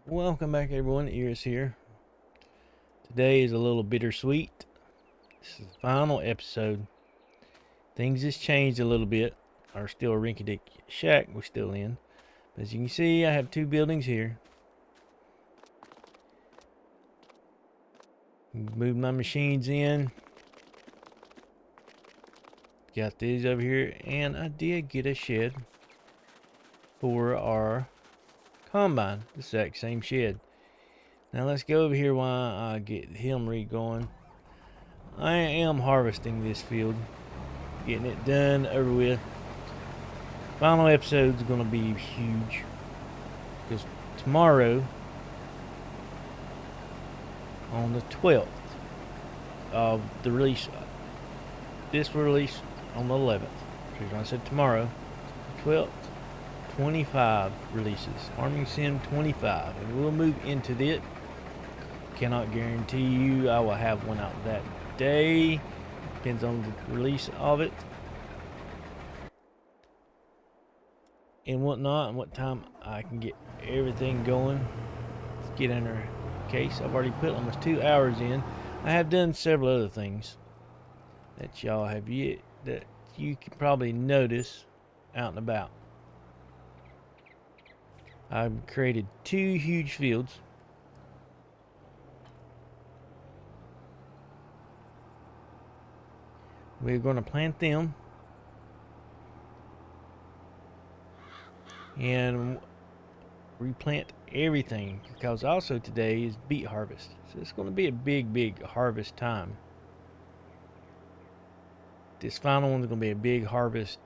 Welcome back, everyone. Iris here. Today is a little bittersweet. This is the final episode. Things has changed a little bit. Are still a rinky-dink shack we're still in. But as you can see, I have two buildings here. Move my machines in. Got these over here, and I did get a shed for our combine. The exact same shed. Now let's go over here while I get him going. I am harvesting this field, getting it done over with. Final episode is going to be huge because tomorrow, on the 12th of the release, this will release on the 11th. So I said tomorrow, 12th, 25 releases. Farming Sim 25, and we'll move into it. Cannot guarantee you I will have one out that day. Depends on the release of it and whatnot, and what time I can get everything going. Let's get in our case. I've already put almost 2 hours in. I have done several other things that y'all have yet that you can probably notice out and about. I've created 2 huge fields. We're going to plant them and replant everything, because also today is beet harvest, so it's going to be a big harvest time. This final one's going to be a big harvest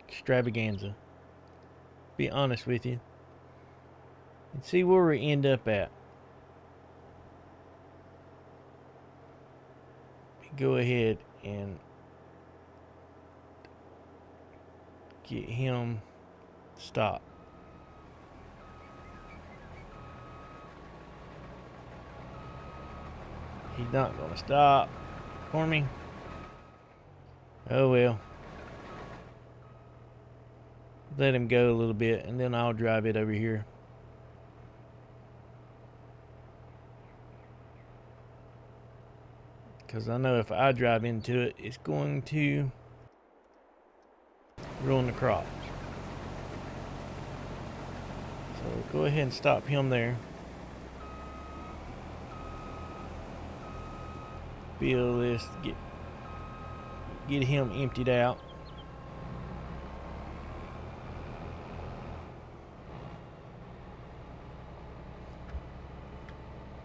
extravaganza, be honest with you, and see where we end up at. Go ahead and get him stopped. He's not going to stop for me. Oh well. Let him go a little bit, and then I'll drive it over here. Because I know if I drive into it, it's going to ruin the crops. So go ahead and stop him there. Fill this, get him emptied out.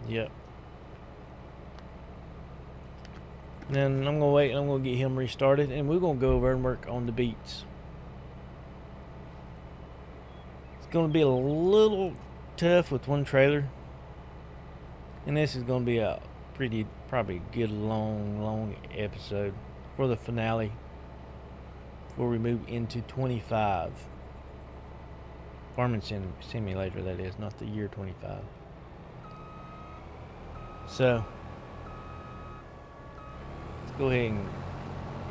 Yep. Then I'm gonna wait and I'm gonna get him restarted, and we're gonna go over and work on the beets. It's gonna be a little tough with one trailer, and this is gonna be a probably good long episode for the finale before we move into 25. Farming Simulator, that is, not the year 25. So let's go ahead and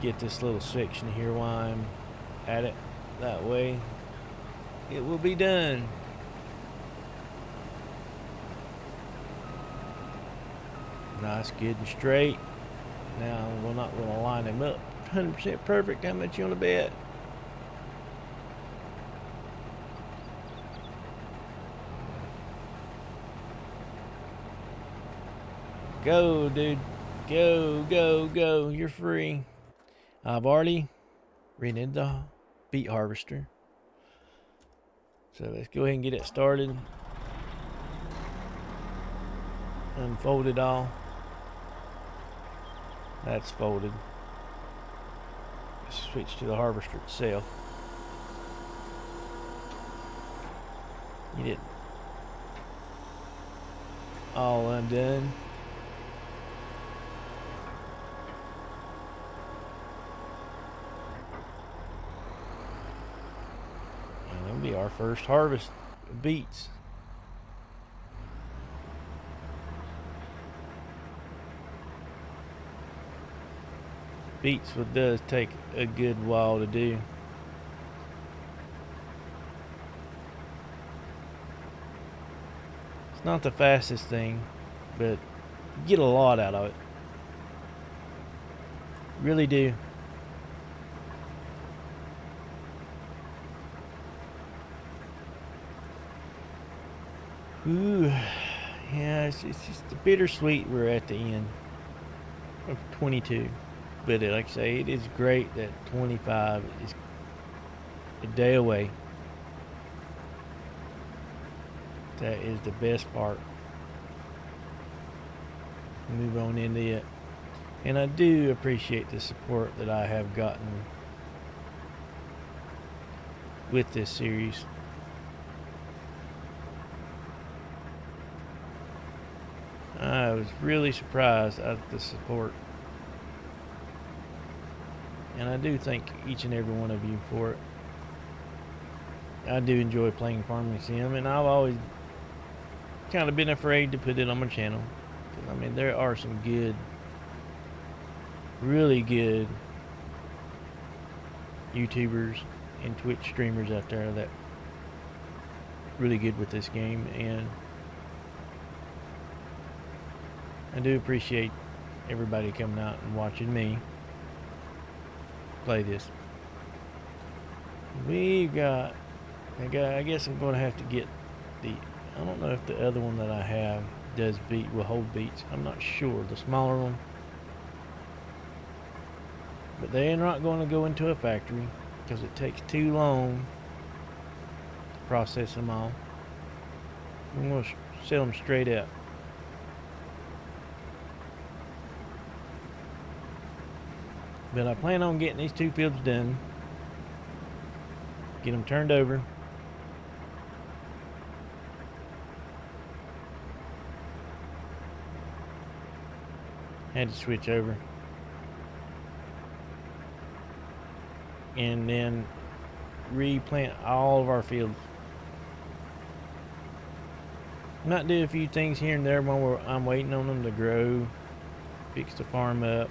get this little section here while I'm at it. That way it will be done. Nice, good and straight. Now we're not going to line them up 100% perfect. How much you want to bet? Go, dude. Go. You're free. I've already rented the beet harvester. So let's go ahead and get it started. Unfold it all. That's folded. Let's switch to the harvester itself. Get it all undone. And it'll be our first harvest of beets. Beets does take a good while to do. It's not the fastest thing, but you get a lot out of it. Really do. Ooh, yeah, it's just the bittersweet we're at the end of 22. But like I say, it is great that 25 is a day away. That is the best part. Move on into it. And I do appreciate the support that I have gotten with this series. I was really surprised at the support. And I do thank each and every one of you for it. I do enjoy playing Farming Sim, and I've always kind of been afraid to put it on my channel. I mean, there are some good, really good YouTubers and Twitch streamers out there that really good with this game, and I do appreciate everybody coming out and watching me play this. I guess I'm going to have to get I don't know if the other one that I have will hold beets. I'm not sure. The smaller one. But they're not going to go into a factory because it takes too long to process them all. I'm going to sell them straight up. But I plan on getting these 2 fields done. Get them turned over. Had to switch over. And then replant all of our fields. Might do a few things here and there while I'm waiting on them to grow. Fix the farm up.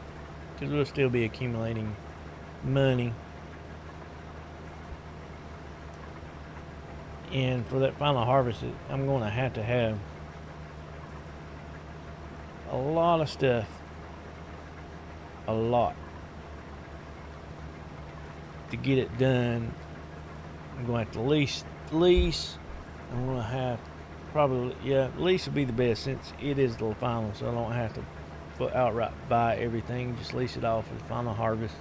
Because we'll still be accumulating money. And for that final harvest, I'm going to have a lot of stuff. A lot. To get it done, I'm going to have to lease. I'm going to have probably, lease would be the best since it is the final, so I don't have to outright buy everything. Just lease it off for the final harvest.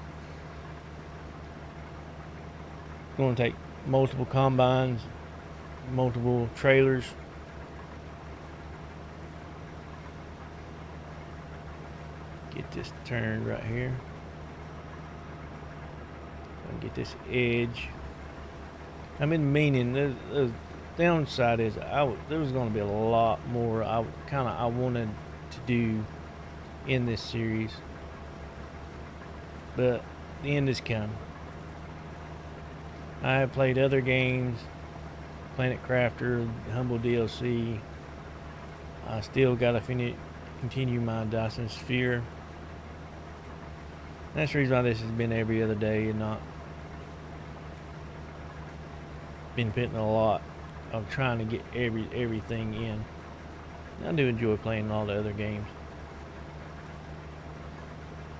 It's going to take multiple combines, multiple trailers. Get this turned right here. Get this edge. I've been meaning the downside is there was going to be a lot more I wanted to do in this series, but the end is coming. I have played other games, Planet Crafter, Humble DLC. I still got to continue my Dyson Sphere. That's the reason why this has been every other day and not been putting a lot of trying to get everything in. I do enjoy playing all the other games.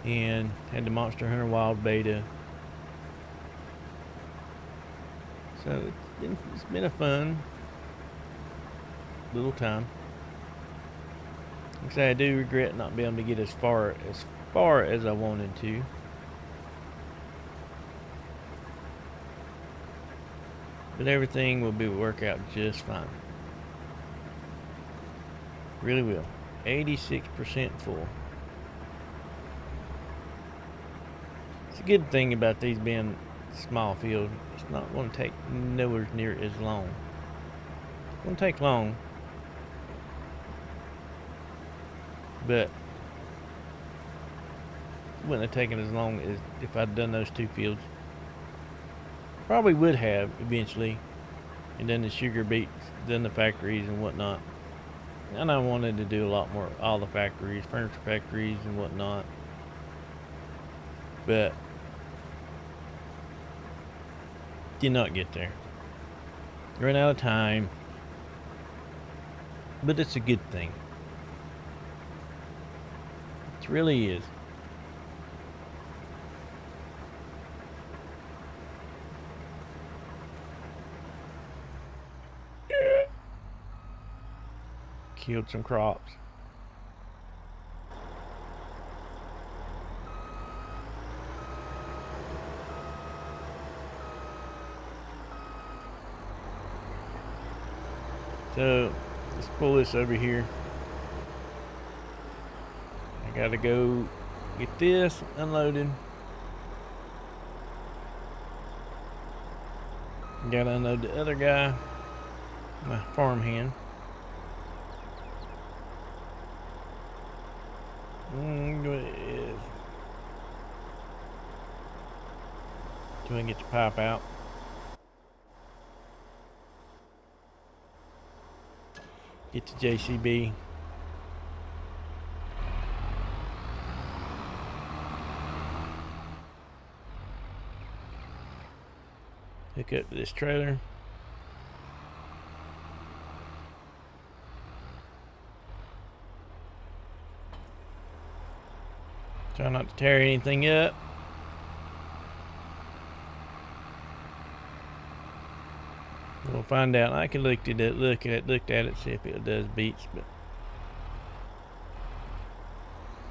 And had the Monster Hunter Wild Beta. So it's been a fun little time. Like I say, I do regret not being able to get as far as I wanted to. But everything will work out just fine. Really will. 86% full. It's a good thing about these being small field. It's not going to take nowhere near as long. It's going to take long. But it wouldn't have taken as long as if I'd done those 2 fields. Probably would have eventually, and then the sugar beets, then the factories and whatnot. And I wanted to do a lot more, all the factories, furniture factories and whatnot. But did not get there. Ran out of time. but it's a good thing. It really is. Killed some crops. So let's pull this over here. I gotta go get this unloaded. Gotta unload the other guy, my farm hand. Do I get the pipe out? Get the JCB. Hook up to this trailer. Try not to tear anything up. We'll find out. I can look at it, see if it does beats, but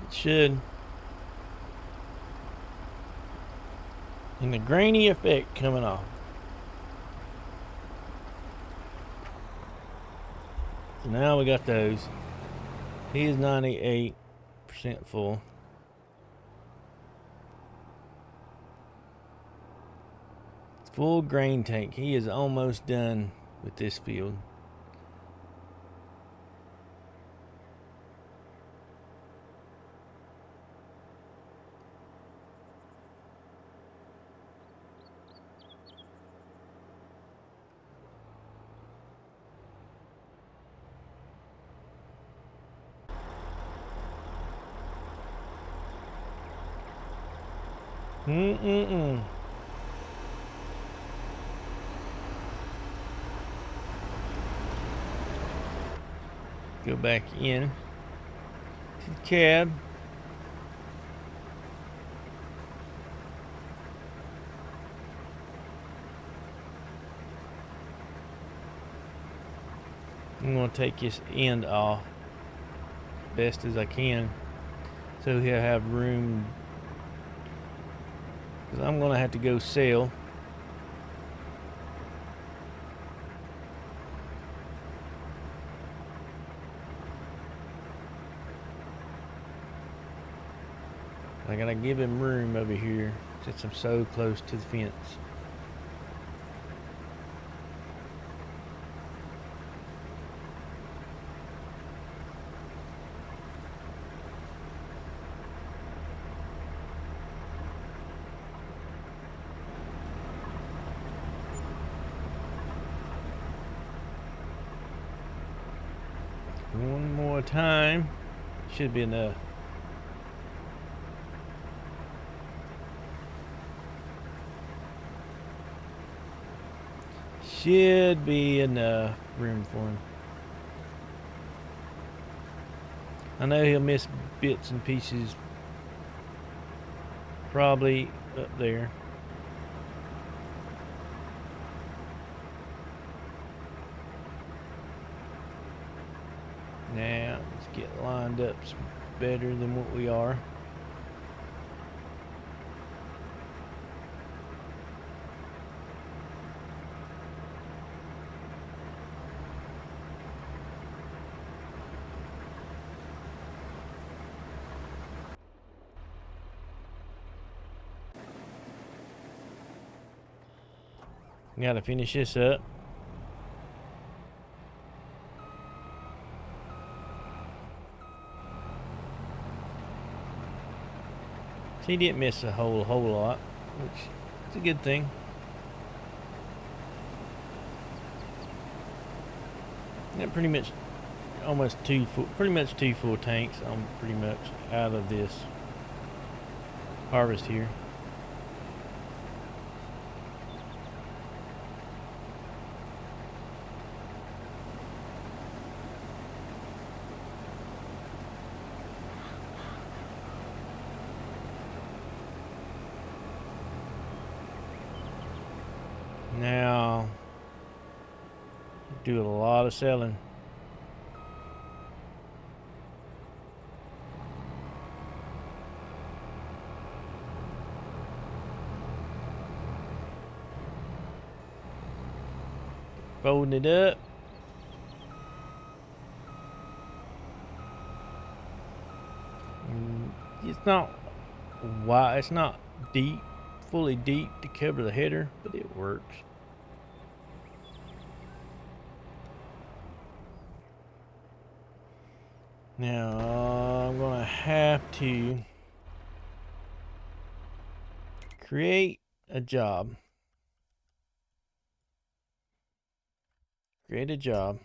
it should. And the grainy effect coming off. So now we got those. He is 98% full. Full grain tank. He is almost done with this field. Go back in to the cab. I'm going to take this end off best as I can so he'll have room, because I'm going to have to go sell. I gotta give him room over here since I'm so close to the fence. One more time. Should be enough. Should be enough room for him. I know he'll miss bits and pieces probably up there. Now let's get lined up better than what we are. Gotta finish this up. He didn't miss a whole lot, which is a good thing. That pretty much two full tanks. I'm pretty much out of this harvest here. Do a lot of selling. Folding it up. It's not wide, it's not deep, fully deep to cover the header, but it works. Now I'm gonna have to create a job. Create a job.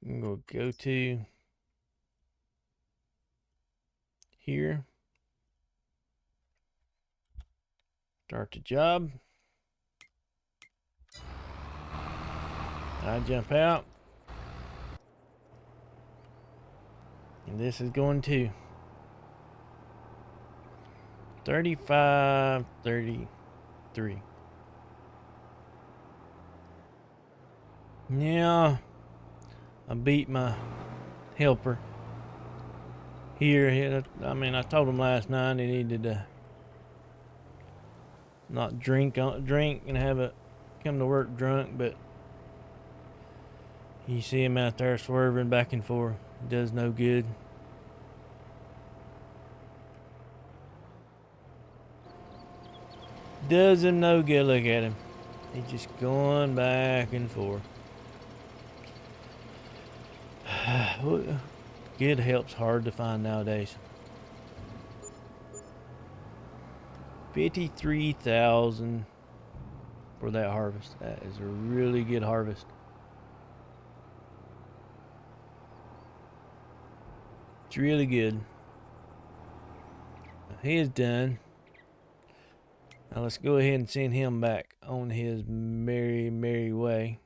I'm gonna go to here. Start the job. I jump out. And this is going to 35, 33. Yeah, I beat my helper here. I mean, I told him last night he needed to not drink and have it come to work drunk, but you see him out there swerving back and forth. It does no good. Does him no good. Look at him. He's just going back and forth. Good help's hard to find nowadays. 53,000 for that harvest. That is a really good harvest. It's really good. He is done. Now let's go ahead and send him back on his merry way.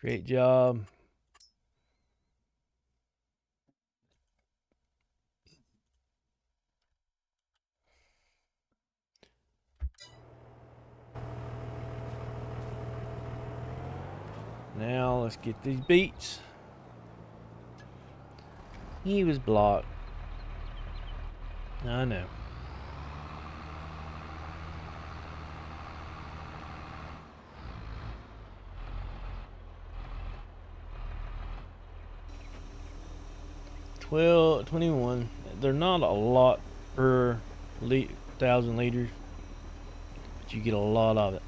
Create job. Now let's get these beets. He was blocked. I know. Well, 21. They're not a lot per 1,000 liters, but you get a lot of it.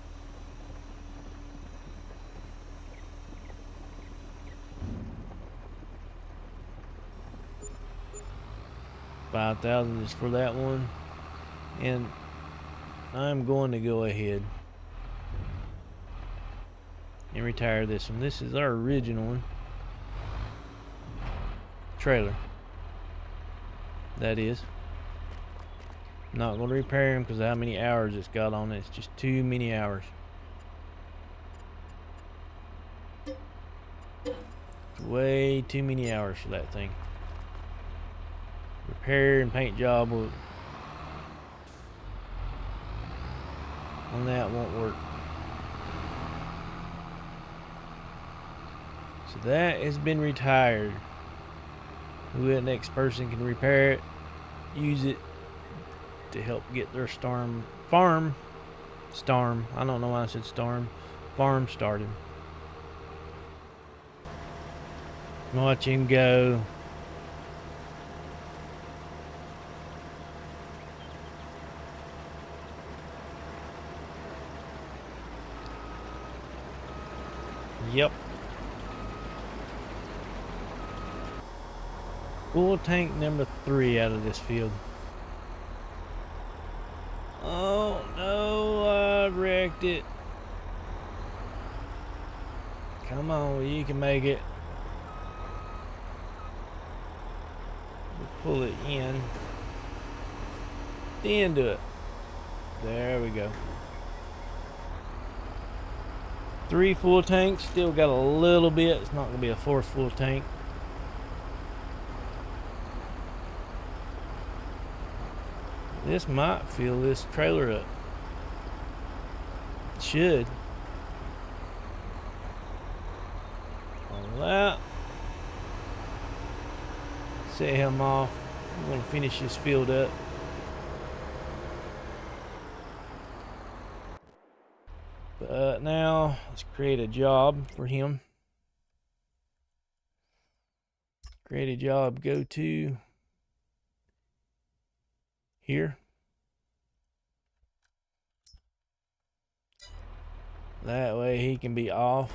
$5,000 is for that one, and I'm going to go ahead and retire this one. This is our original one. Trailer. That is. I'm not going to repair him because of how many hours it's got on it. It's just too many hours. It's way too many hours for that thing. Repair and paint job on that won't work. So that has been retired. The next person can repair it, use it to help get their farm, I don't know why I said farm started. Watch him go. Yep. Full tank number 3 out of this field. Oh no, I wrecked it. Come on, you can make it. We'll pull it in. Then do it. There we go. 3 full tanks. Still got a little bit. It's not going to be a 4th full tank. This might fill this trailer up. It should. All that. Set him off. I'm going to finish this field up. But now let's create a job for him. Create a job. Go to here. That way he can be off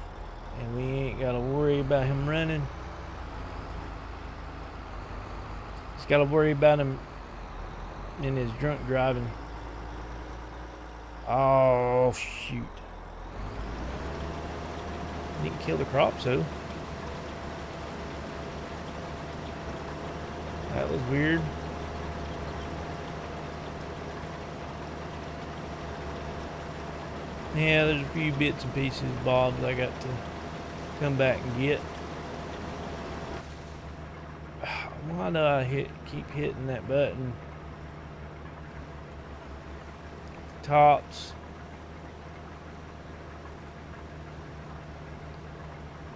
and we ain't got to worry about him running. Just got to worry about him in his drunk driving. Oh, shoot. Didn't kill the crops, though. That was weird. Yeah, there's a few bits and pieces, bobs I got to come back and get. Why do I keep hitting that button? Tops.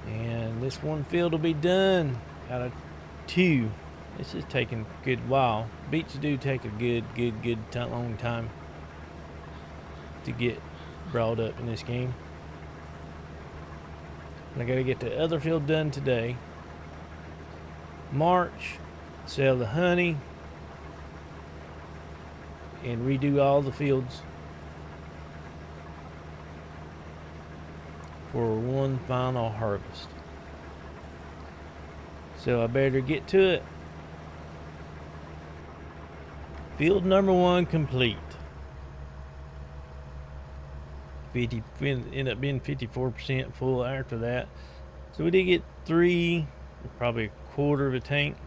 And this one field will be done out of 2. This is taking a good while. Beets do take a good long time to get brought up in this game. And I gotta get the other field done today. March, sell the honey, and redo all the fields for one final harvest. So I better get to it. Field number 1 complete. Ended up being 54% full after that. So we did get 3, probably a quarter of a tank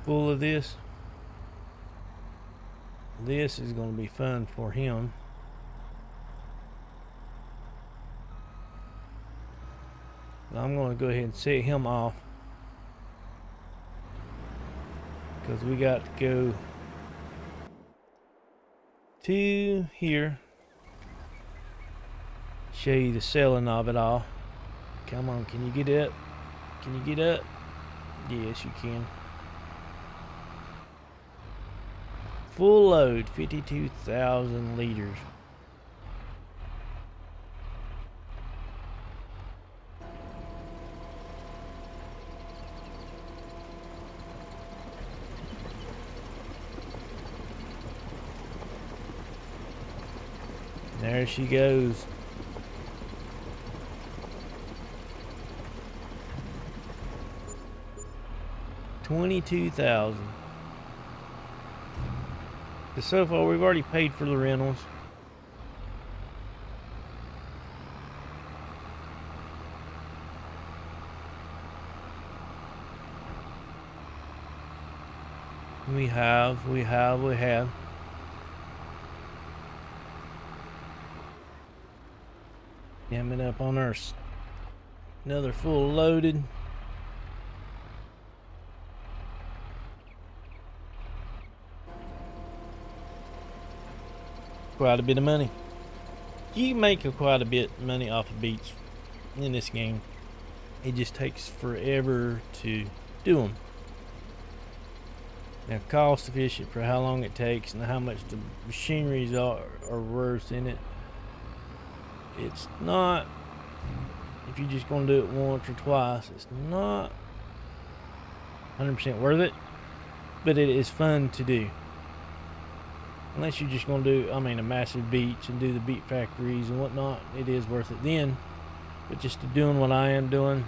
full of this. This is going to be fun for him. I'm going to go ahead and set him off because we got to go to here. Show you the selling of it all. Come on, can you get up? Can you get up? Yes, you can. Full load, 52,000 liters. There she goes. $22,000. So far, we've already paid for the rentals. We have. Coming up on our another full loaded. Quite a bit of money. You can make quite a bit of money off of beets in this game. It just takes forever to do them. Now, cost efficient for how long it takes and how much the machineries are worth in it. It's not, if you're just going to do it once or twice, it's not 100% worth it, but it is fun to do. Unless you're just going to do, a massive beach and do the beet factories and whatnot, it is worth it then. But just doing what I am doing,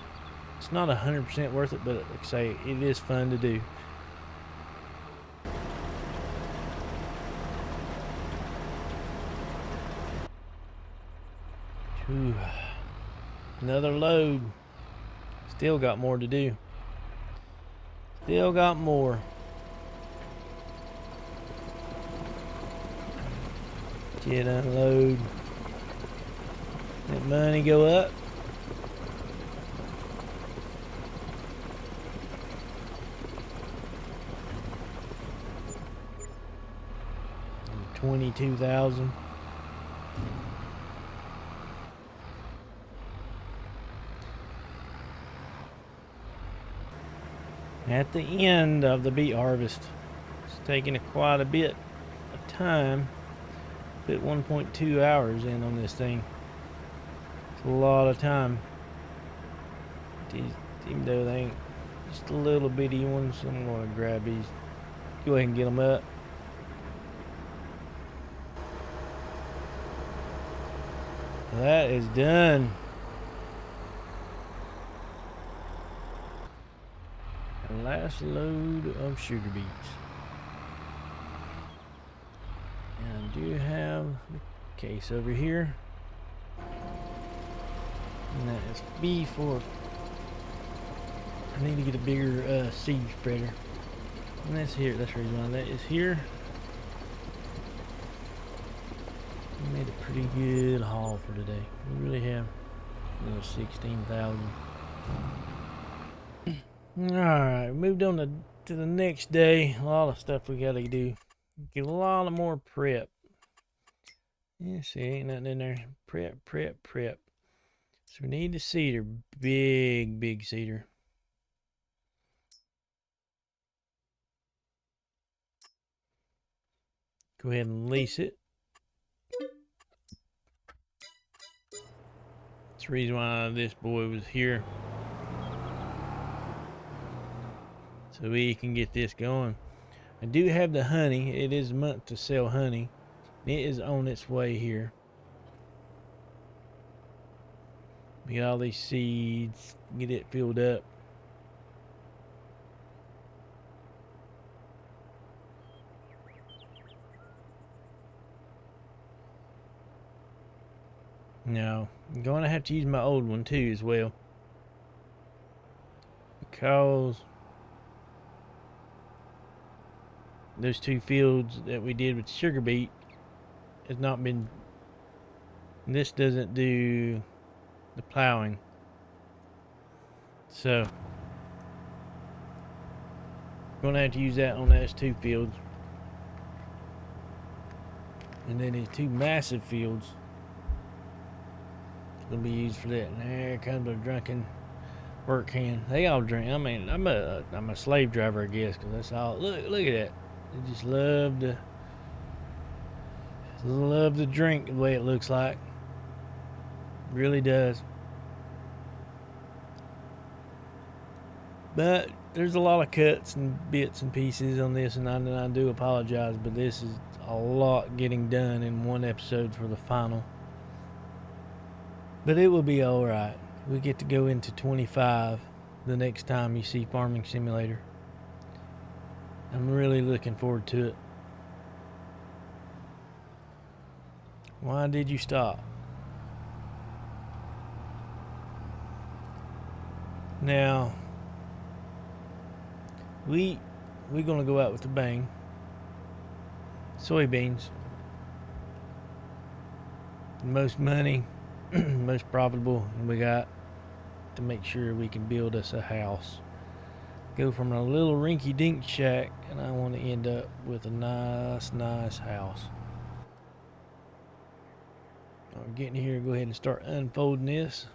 it's not 100% worth it, but like I say, it is fun to do. Whew. Another load. Still got more to do. Still got more. Get unload. Let money go up. 22,000. At the end of the beet harvest, it's taking quite a bit of time. Put 1.2 hours in on this thing. It's a lot of time. Even though they ain't just a little bitty ones, I'm going to grab these. Go ahead and get them up. That is done. The last load of sugar beets. And I do have the case over here. And that is B4. I need to get a bigger seed spreader. And that's here. That's the reason why that is here. We made a pretty good haul for today. We really have. 16,000. Alright, moved on to the next day. A lot of stuff we gotta do. Get a lot of more prep. Yeah, see, ain't nothing in there. Prep. So we need the cedar. Big cedar. Go ahead and lease it. That's the reason why this boy was here. So we can get this going. I do have the honey. It is a month to sell honey. It is on its way here. We got all these seeds. Get it filled up. No, I'm going to have to use my old one too as well. Because those 2 fields that we did with sugar beet has not been. This doesn't do the plowing. So, I'm going to have to use that on those 2 fields. And then these 2 massive fields going to be used for that. And there comes a drunken work hand. They all drink. I mean, I'm a slave driver, I guess, because that's all. Look at that. They just love to drink the way it looks like. Really does. But there's a lot of cuts and bits and pieces on this, and I do apologize, but this is a lot getting done in one episode for the final. But it will be alright. We get to go into 25 the next time you see Farming Simulator. I'm really looking forward to it. Why did you stop? Now, we're gonna go out with a bang. Soybeans. Most money, most profitable, and we got to make sure we can build us a house. Go from a little rinky-dink shack, and I want to end up with a nice house. I'm getting here. Go ahead and start unfolding this.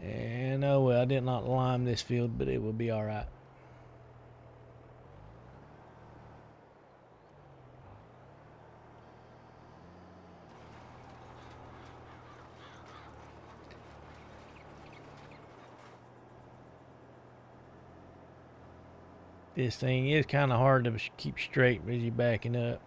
And oh well, I did not lime this field, but it will be alright. This thing is kind of hard to keep straight as you're backing up.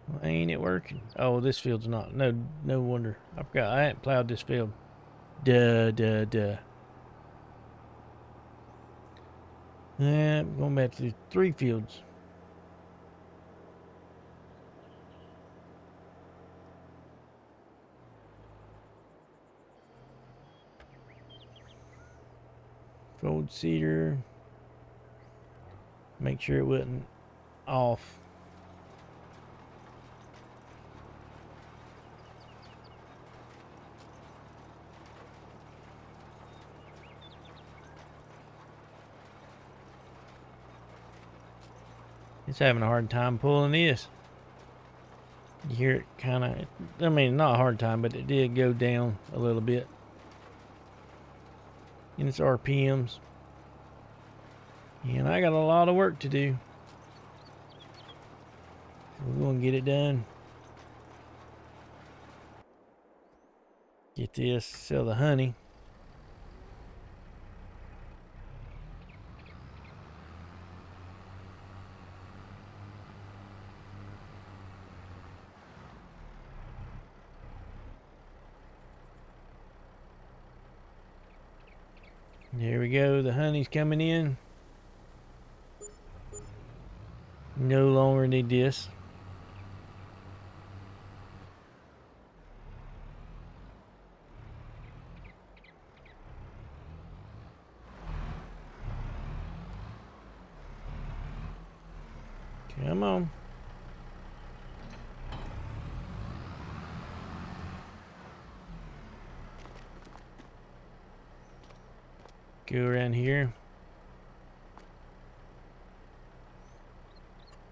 Well, ain't it working? Oh, this field's not. No wonder. I forgot. I hadn't plowed this field. Duh. Going back to 3 fields. Fold cedar. Make sure it wasn't off. It's having a hard time pulling this. You hear it kind of, I mean, not a hard time, but it did go down a little bit in its RPMs. And I got a lot of work to do. We're going to get it done. Get this, sell the honey. There we go, the honey's coming in. No longer need this. Come on. Go around here.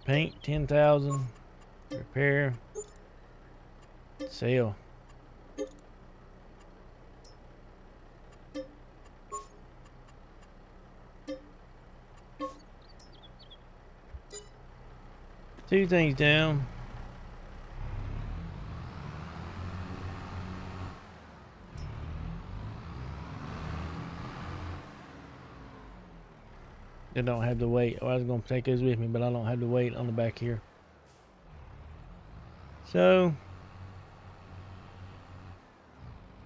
Paint 10,000. Repair. Sale. Two things down. I don't have the weight. Oh, I was going to take those with me, but I don't have the weight on the back here. So,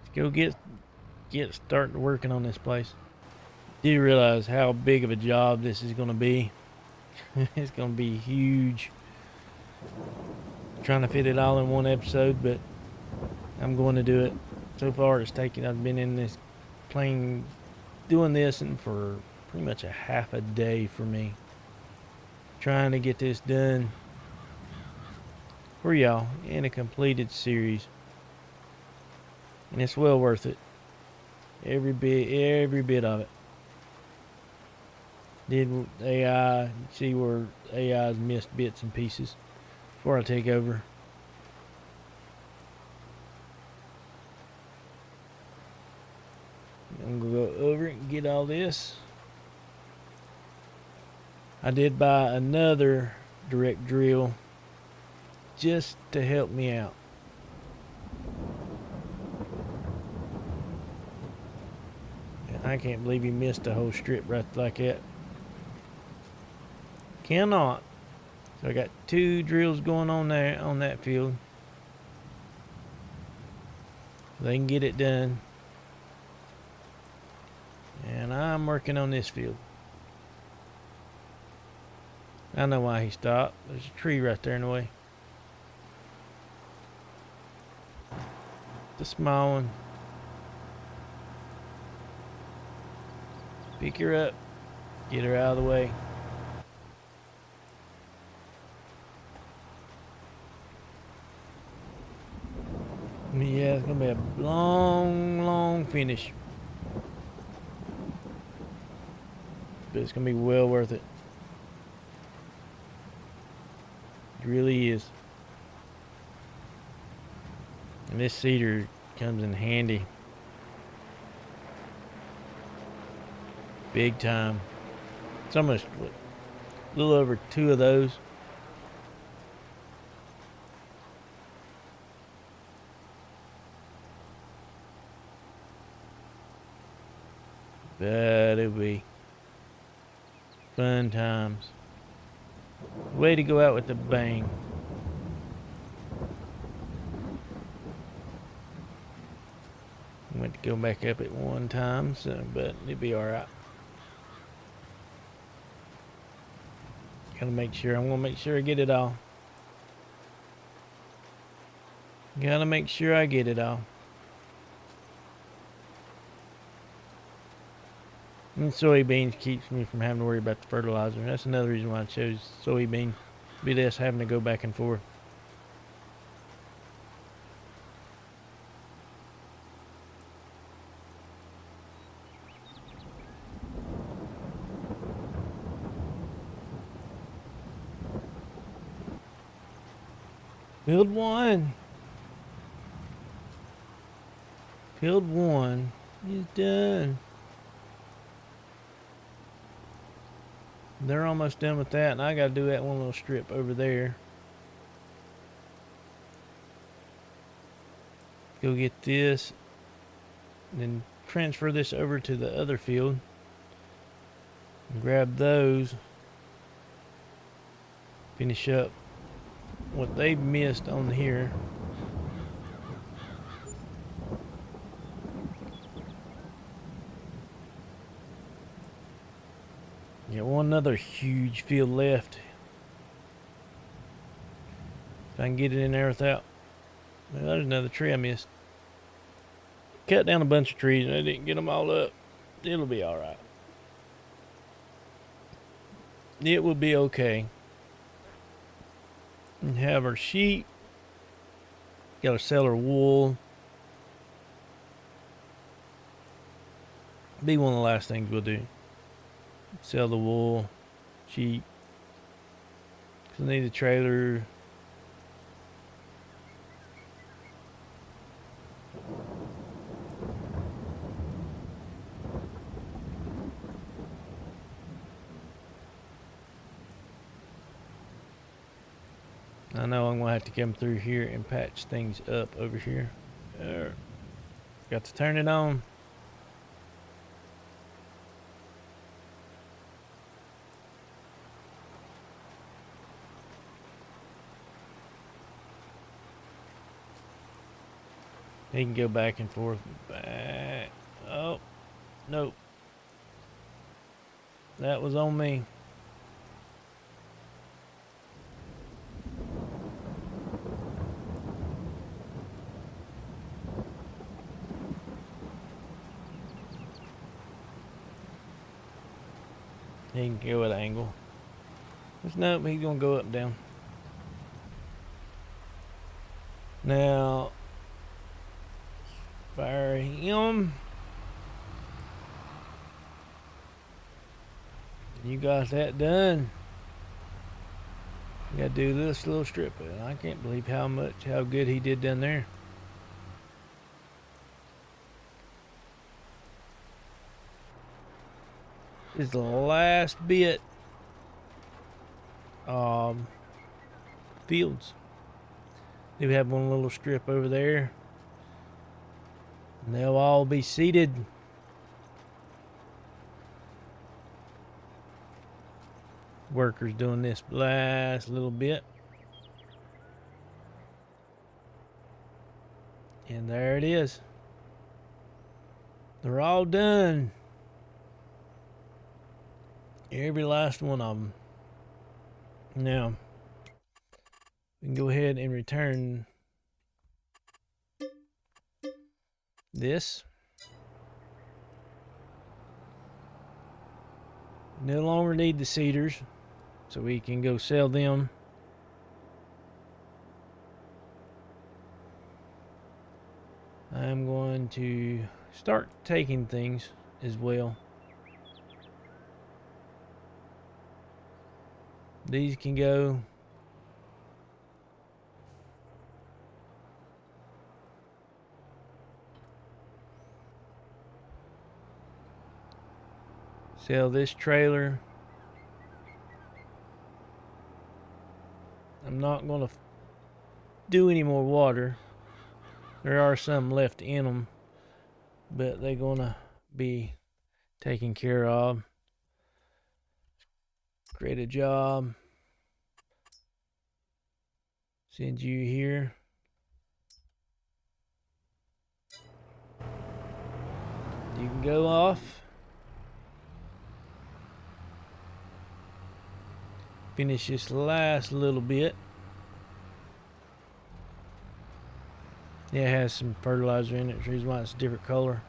let's go get started working on this place. Do you realize how big of a job this is going to be? It's going to be huge. Trying to fit it all in one episode, but I'm going to do it. So far, I've been in this plane doing this and for pretty much a half a day for me. Trying to get this done for y'all in a completed series. And it's well worth it. Every bit of it. Did AI, see where AI's missed bits and pieces before I take over. I'm gonna go over it and get all this. I did buy another direct drill just to help me out. I can't believe he missed a whole strip right like that. Cannot. So I got two drills going on there on that field. They can get it done. And I'm working on this field. I know why he stopped. There's a tree right there in the way. The small one. Pick her up. Get her out of the way. Yeah, it's gonna be a long finish. But it's gonna be well worth it. It really is. And this cedar comes in handy. Big time. It's almost a little over 2 of those. But it'll be fun times. Way to go out with a bang. Went to go back up at one time, so but it'll be alright. I'm gonna make sure I get it all. Gotta make sure I get it all. And soybeans keeps me from having to worry about the fertilizer. That's another reason why I chose soybean. Be less having to go back and forth. Field one. Field one is done. They're almost done with that, and I gotta do that one little strip over there. Go get this, and then transfer this over to the other field. And grab those. Finish up what they've missed on here. Got one other huge field left. If I can get it in there without... Well, there's another tree I missed. Cut down a bunch of trees and I didn't get them all up. It'll be alright. It will be okay. And have our sheep. Gotta sell our wool. Be one of the last things we'll do. Sell the wool, sheep. Cause I need a trailer. I know I'm gonna have to come through here and patch things up over here. Got to turn it on. He can go back and forth. Back. Oh, nope. That was on me. He can go at an angle. Nope, he's gonna go up and down. Now, fire him. You got that done. You gotta do this little strip. I can't believe how good he did down there. This is the last bit. Fields. We have one little strip over there. And they'll all be seeded. Workers doing this last little bit. And there it is. They're all done. Every last one of them. Now, we can go ahead and return this. No longer need the cedars, so we can go sell them. I'm going to start taking things as well. These can go. Sell this trailer. I'm not going to do any more water. There are some left in them, but they're going to be taken care of. Create a job. Send you here. You can go off. Finish this last little bit. Yeah, it has some fertilizer in it. That's the reason why it's a different color.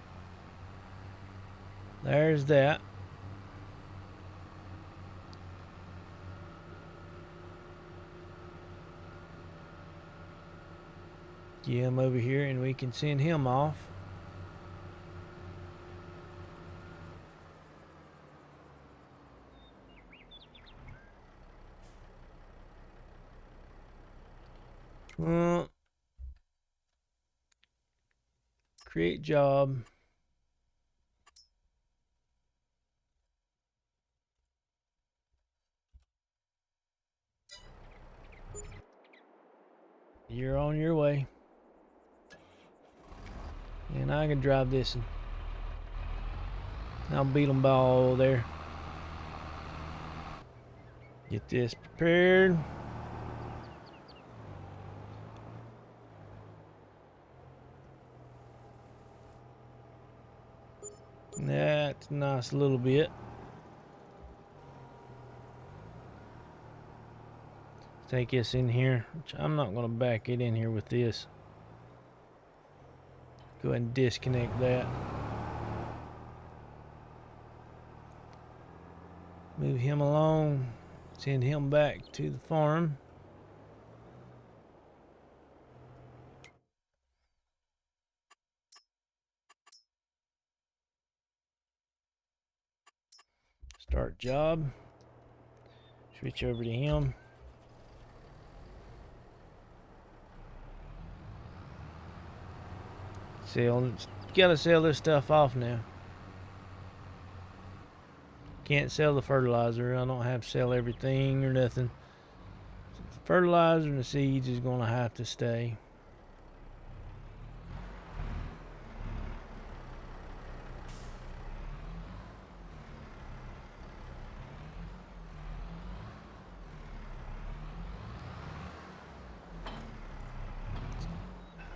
There's that. Get him over here and we can send him off. Well, create job. You're on your way. And I can drive this one. I'll beat them by all there. Get this prepared. That's a nice little bit. Take this in here. Which I'm not going to back it in here with this. Go ahead and disconnect that. Move him along. Send him back to the farm. Start job. Switch over to him. Sell. Gotta sell this stuff off now. Can't sell the fertilizer. I don't have to sell everything or nothing. The fertilizer and the seeds is gonna have to stay.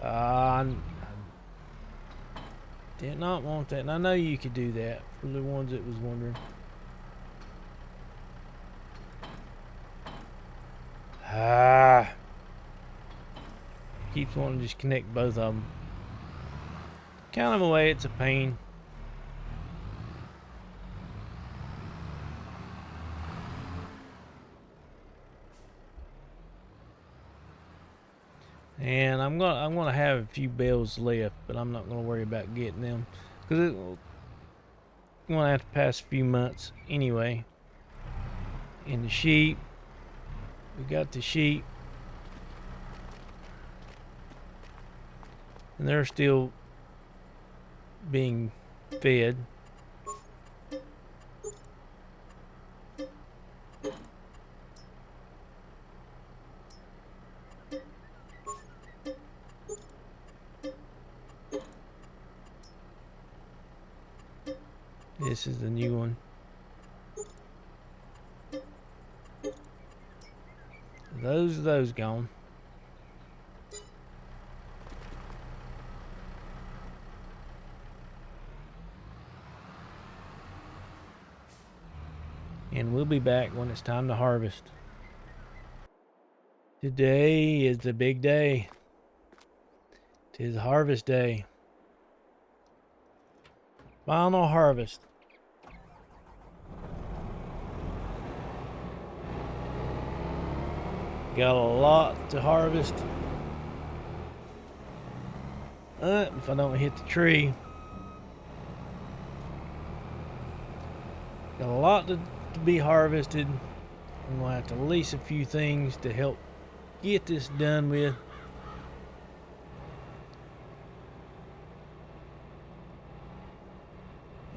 I did not want that, and I know you could do that for the ones that was wondering. Keeps wanting to just connect both of them. Kind of a way, it's a pain. And I'm gonna have a few bells left, but I'm not gonna worry about getting them because I'm gonna have to pass a few months anyway. And the sheep, we got the sheep, and they're still being fed. This is the new one. Those gone. And we'll be back when it's time to harvest. Today is the big day. 'Tis harvest day. Final harvest. Got a lot to harvest. If I don't hit the tree. Got a lot to be harvested. I'm going to have to lease a few things to help get this done with.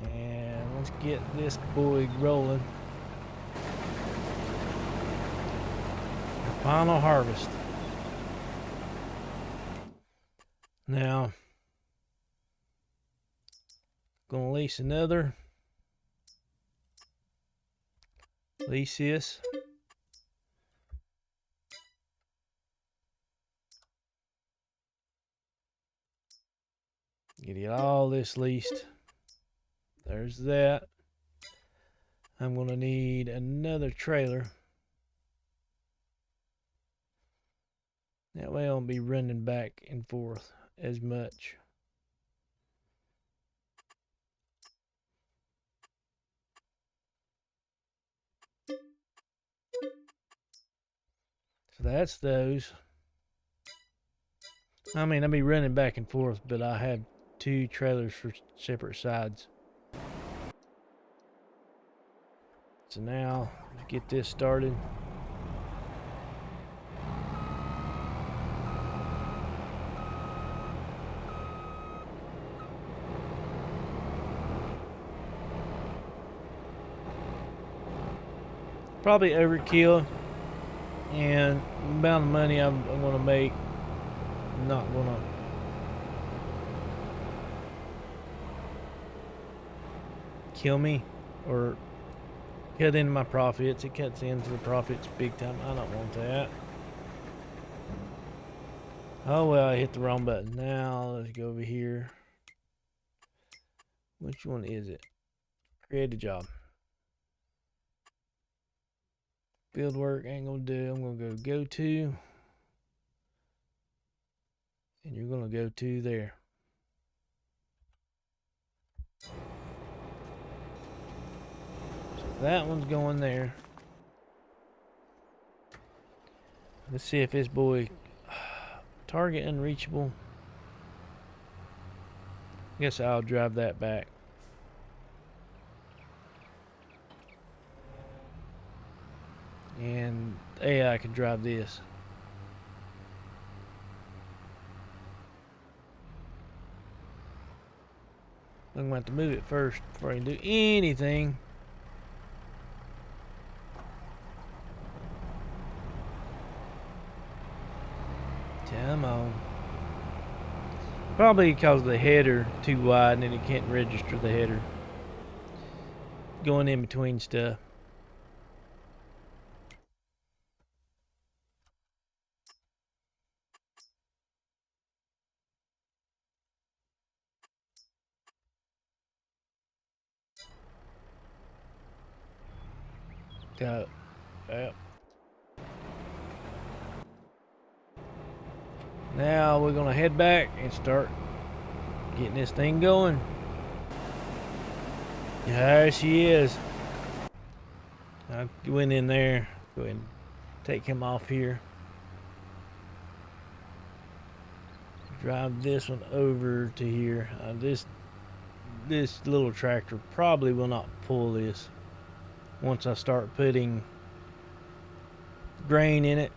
And let's get this boy rolling. Final harvest. Now, gonna lease another. Lease this. Get all this leased. There's that. I'm gonna need another trailer. That way I won't be running back and forth as much. So that's those. I mean, I'll be running back and forth, but I have 2 trailers for separate sides. So now, let's get this started. Probably overkill, and the amount of money I'm going to make, not going to kill me or cut into my profits. It cuts into the profits big time. I don't want that. Oh well, I hit the wrong button. Now let's go over here. Which one is it? Create a job. Field work ain't gonna do. I'm gonna go to, and you're gonna go to there. So that one's going there. Let's see if this boy target unreachable. Guess I'll drive that back. And AI can drive this. I'm going to have to move it first before I can do anything. Come on. Probably because the header too wide and it can't register the header. Going in between stuff. Yep. Now we're gonna head back and start getting this thing going. There she is. I went in there. Go ahead and take him off here. Drive this one over to here. This little tractor probably will not pull this once I start putting grain in it.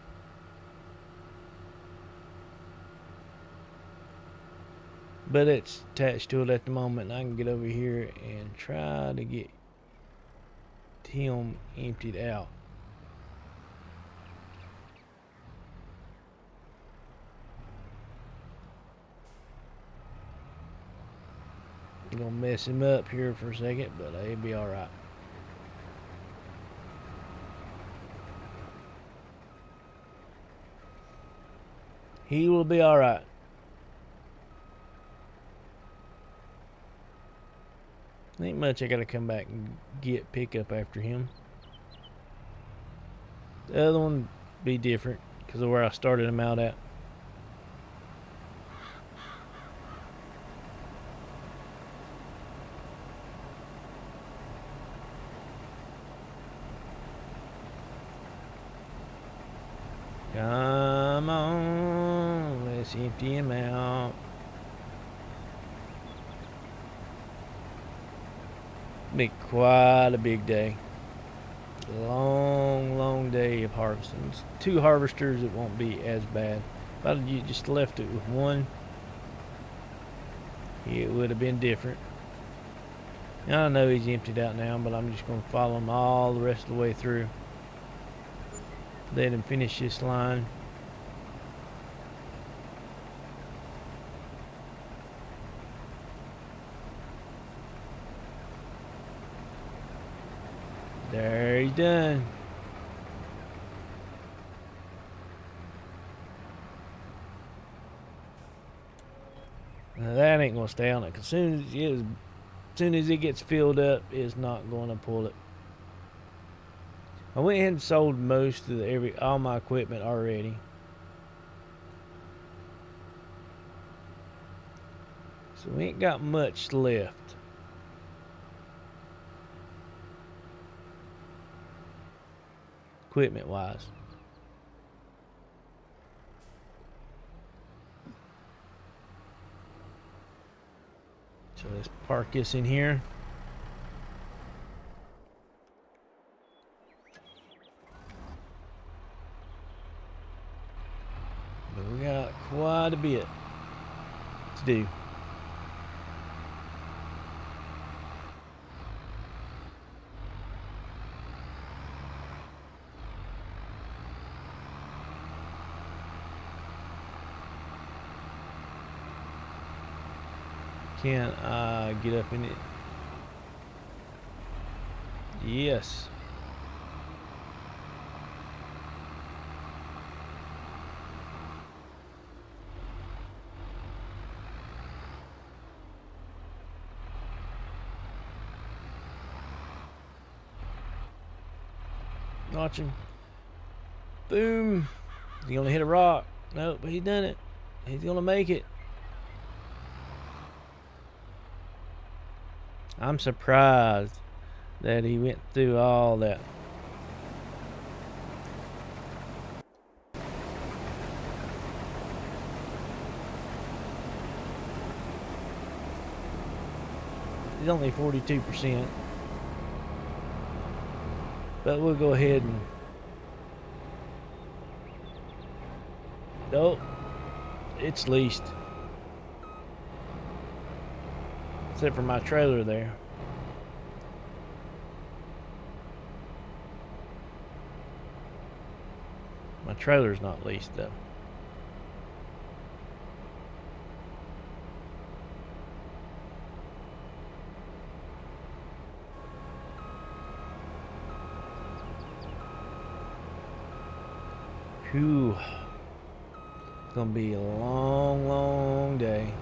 But it's attached to it at the moment. I can get over here and try to get him emptied out. I'm gonna mess him up here for a second, but he'll be alright. He will be alright. Ain't much I gotta come back and pick up after him. The other one be different because of where I started him out at. Come on, let's empty him out. Be quite a big day. Long day of harvesting. It's 2 harvesters, it won't be as bad. If I just left it with one, it would have been different. Now I know he's emptied out now, but I'm just going to follow him all the rest of the way through. Let him finish this line. There, he's done. Now that ain't gonna stay on it, cause soon as it gets filled up, it's not gonna pull it. I went ahead and sold most of all my equipment already. So we ain't got much left. Equipment wise. So let's park this in here. But we got quite a bit to do. Can I get up in it? Yes. Watch him. Boom. He's gonna hit a rock. Nope, but he done it. He's gonna make it. I'm surprised that he went through all that. He's only 42%. But we'll go ahead and... Oh, it's leased. Except for my trailer there. My trailer's not leased though. Whew. It's gonna be a long, long day.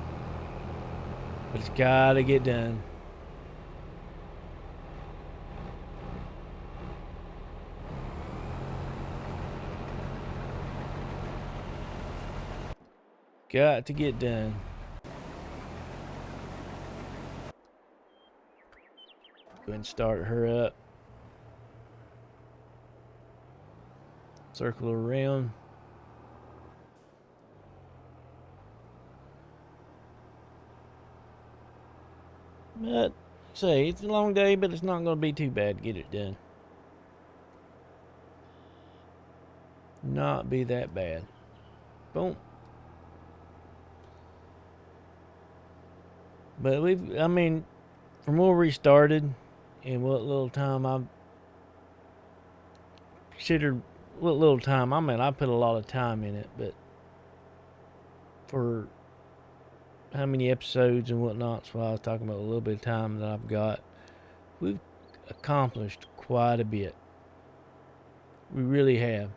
But it's gotta get done. Got to get done. Go ahead and start her up. Circle around. But, say, it's a long day, but it's not going to be too bad to get it done. Not be that bad. Boom. But I mean, from where we started and what little time I've considered, what little time, I mean, I put a lot of time in it, but for how many episodes and whatnot, so I was talking about a little bit of time that I've got, we've accomplished quite a bit. We really have.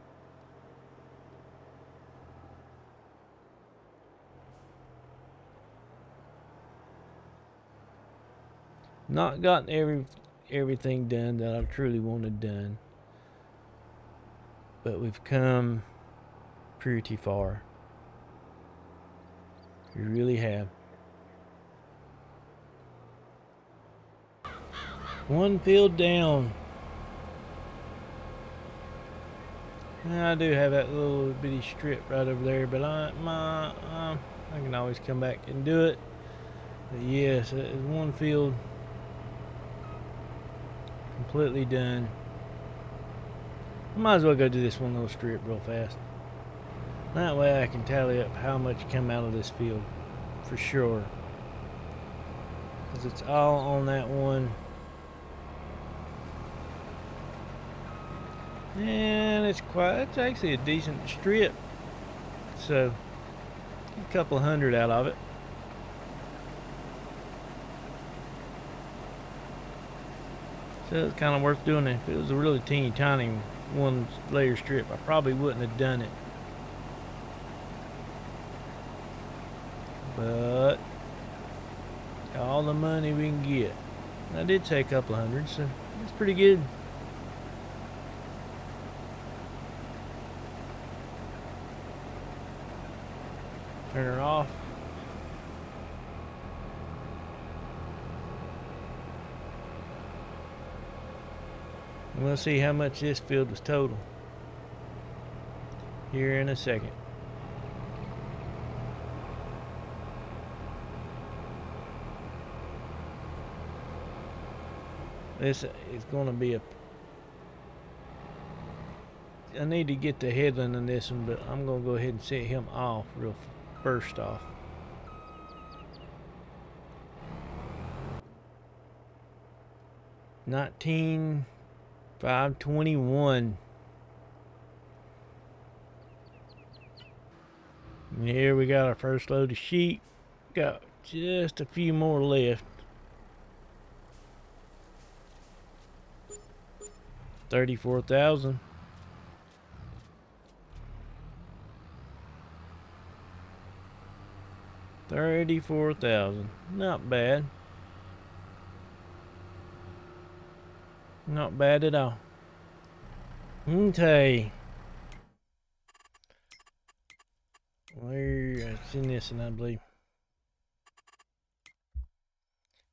Not gotten everything done that I truly wanted done, but we've come pretty far. We really have. One field down. Now, I do have that little bitty strip right over there, but I can always come back and do it. But yes, it is one field completely done. I might as well go do this one little strip real fast. That way I can tally up how much come out of this field for sure. Because it's all on that one. And it's actually a decent strip. So, a couple hundred out of it. So it's kind of worth doing it. If it was a really teeny tiny one layer strip, I probably wouldn't have done it. But all the money we can get. I did say a couple hundred, so it's pretty good. Turn her off. And we'll see how much this field was total here in a second. This is going to be a... I need to get the headland in this one, but I'm going to go ahead and set him off first off. $19,521. And here we got our first load of sheep. Got just a few more left. 34,000. $34,000. Not bad. Not bad at all. Okay. Where it's in this, and I believe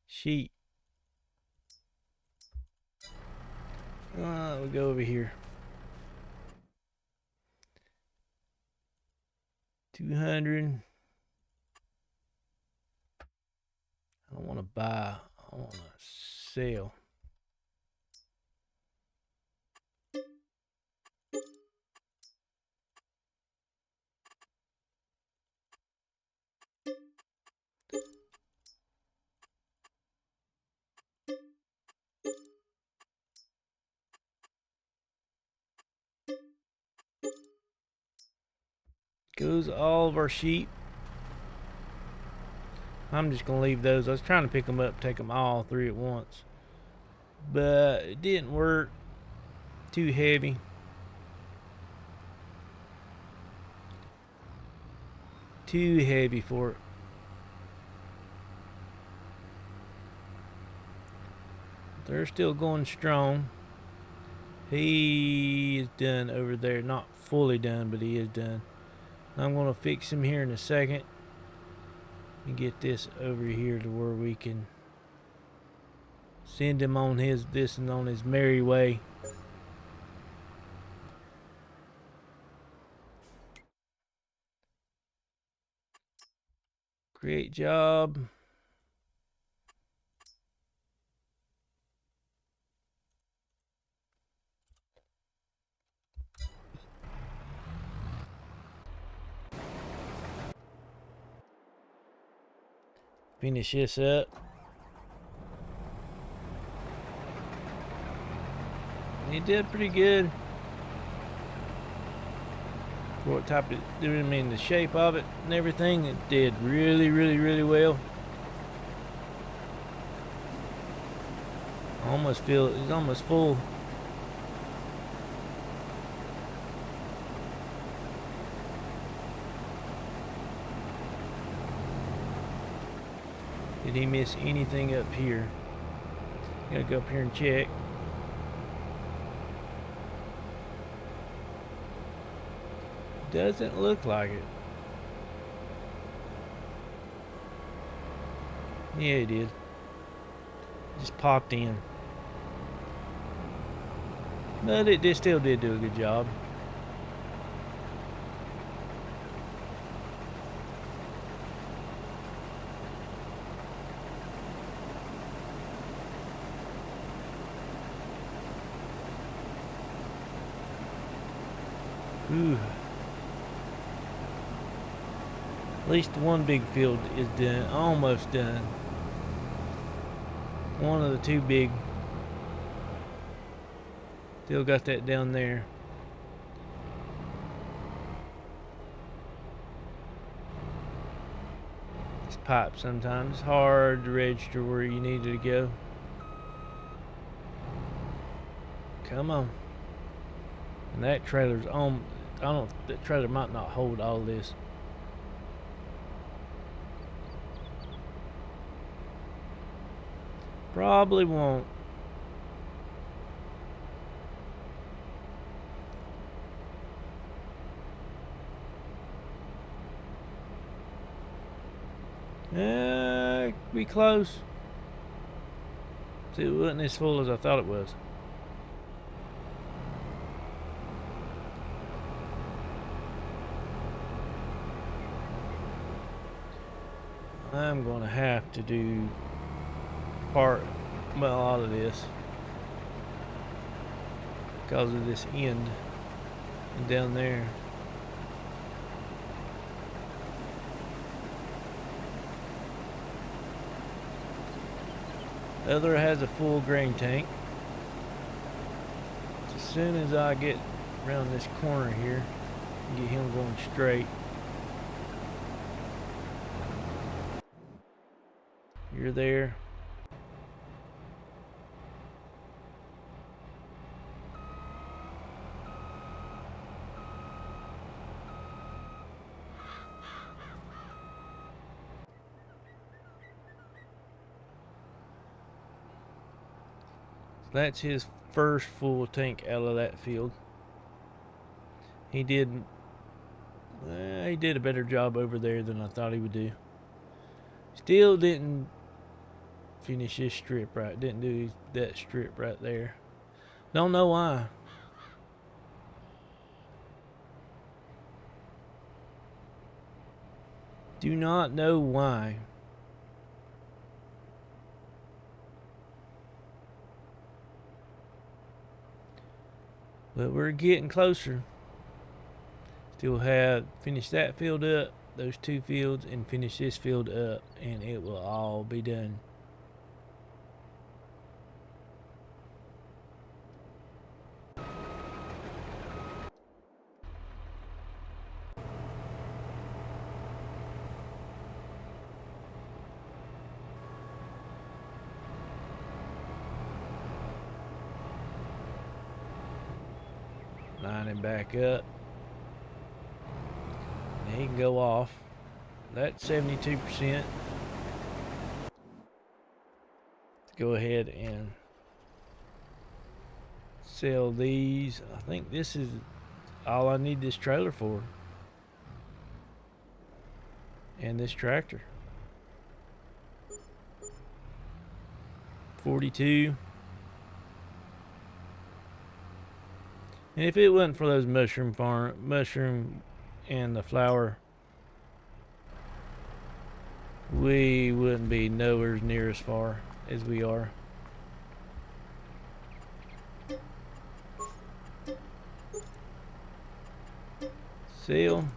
sheep. We'll go over here. 200. I don't want to buy. I want to sell. Goes all of our sheep. I'm just gonna leave those. I was trying to pick them up, take them all three at once, but it didn't work. Too heavy. Too heavy for it. They're still going strong. He is done over there. Not fully done, but he is done. I'm going to fix him here in a second and get this over here to where we can send him on his merry way. Great job. Finish this up. He did pretty good. For what type of, I mean, the shape of it and everything, it did really, really, really well. I almost feel it's almost full. Did he miss anything up here? Gotta go up here and check. Doesn't look like it. Yeah, it did. Just popped in. But it still did do a good job. Ooh. At least one big field is done, almost done. One of the two big. Still got that down there. This pipe sometimes it's hard to register where you needed to go. Come on. And that trailer's on. That trailer might not hold all this. Probably won't. Be close. See, it wasn't as full as I thought it was. I'm gonna have to do a lot of this. because of this end and down there. The other has a full grain tank. So as soon as I get around this corner here, get him going straight. You're there. That's his first full tank out of that field. He did a better job over there than I thought he would do. Still didn't finish this strip right. Didn't do that strip right there. Don't know why. Do not know why. But we're getting closer. Still have finished that field up, those two fields, and finish this field up, and it will all be done. Line it back up. And he can go off. That's 72%. Go ahead and sell these. I think this is all I need this trailer for. And this tractor. 42. And if it wasn't for those mushroom and the flower, we wouldn't be nowhere near as far as we are. Sale.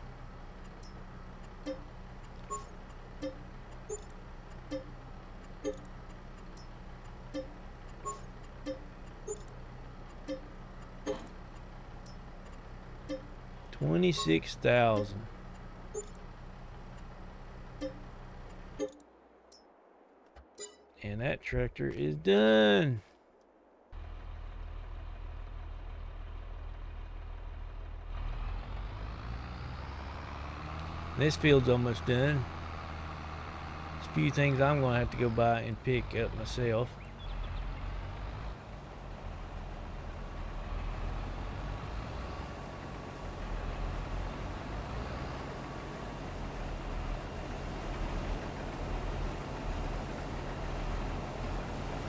$26,000. And that tractor is done. This field's almost done. There's a few things I'm going to have to go by and pick up myself.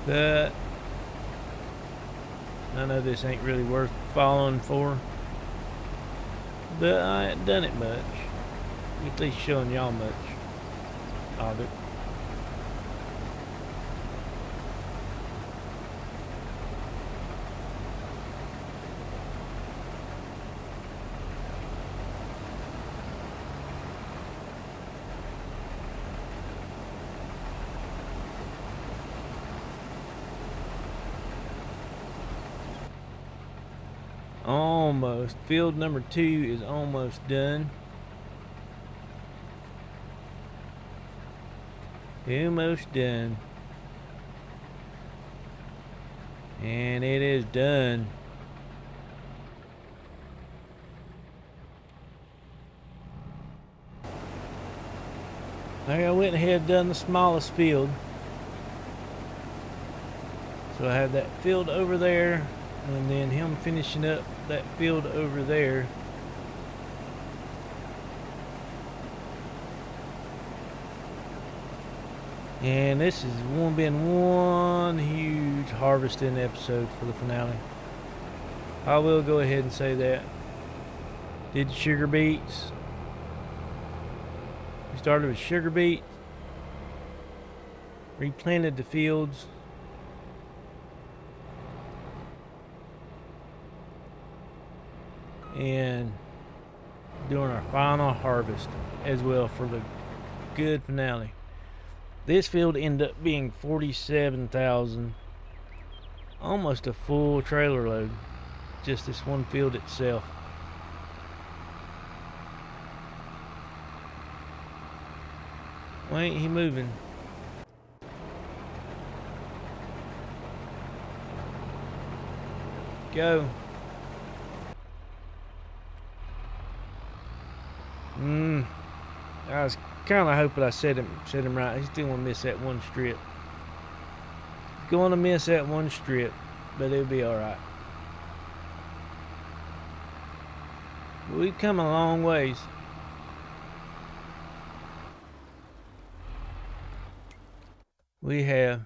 But I know this ain't really worth following for, but I ain't done it much. At least showing y'all much of it. Almost. Field number 2 is almost done. Almost done. And it is done. I went ahead and done the smallest field. So I have that field over there, and then him finishing up that field over there. And this has been one huge harvesting episode for the finale. I will go ahead and say that. Did sugar beets. We started with sugar beet. Replanted the fields. and doing our final harvest as well for the good finale. This field ended up being 47,000, almost a full trailer load, just this one field itself. Why ain't he moving? Go. I was kind of hoping I said him right. He's still gonna miss that one strip. Gonna miss that one strip, but it'll be all right. We've come a long ways. We have.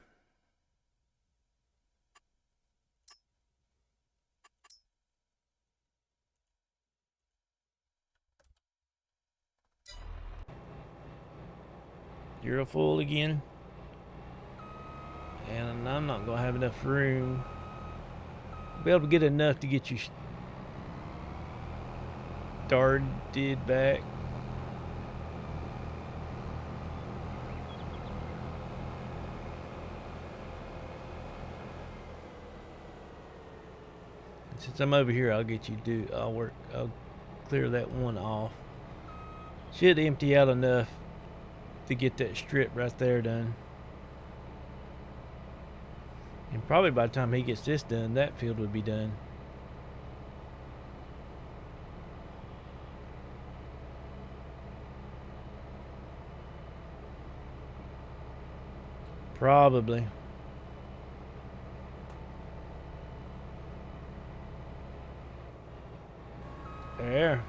You're full again. And I'm not going to have enough room. Be able to get enough to get you started back. Since I'm over here, I'll get you I'll clear that one off. Should empty out enough to get that strip right there done. And probably by the time he gets this done, that field would be done. Probably. There.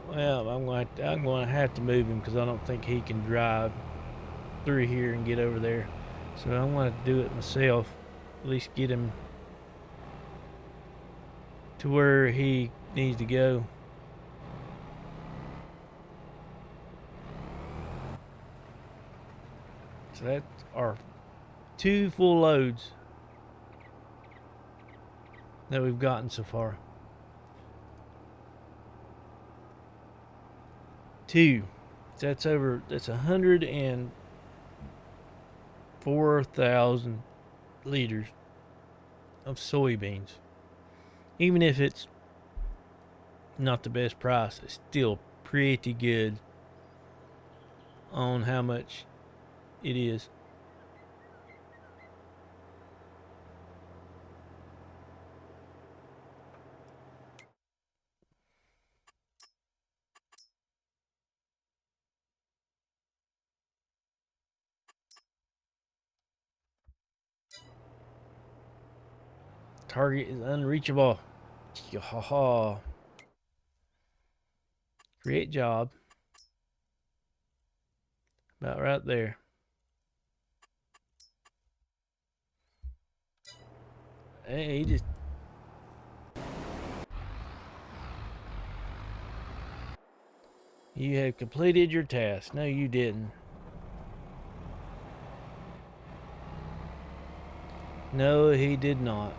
Well, I'm going to have to move him because I don't think he can drive through here and get over there. So I'm going to do it myself. At least get him to where he needs to go. So that's our 2 full loads that we've gotten so far. 2. That's 104,000 liters of soybeans. Even if it's not the best price, it's still pretty good on how much it is. Target is unreachable. Create job. About right there. Hey, he just... You have completed your task. No, you didn't. No, he did not.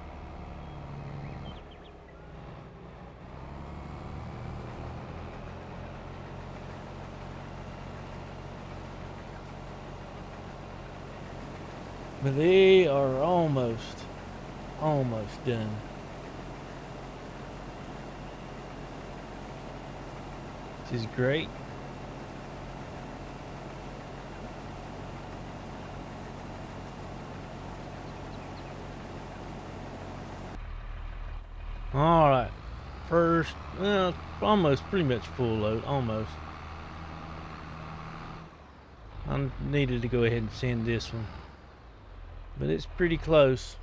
But they are almost done. This is great. All right, first, well, almost pretty much full load, almost. I needed to go ahead and send this one, but it's pretty close.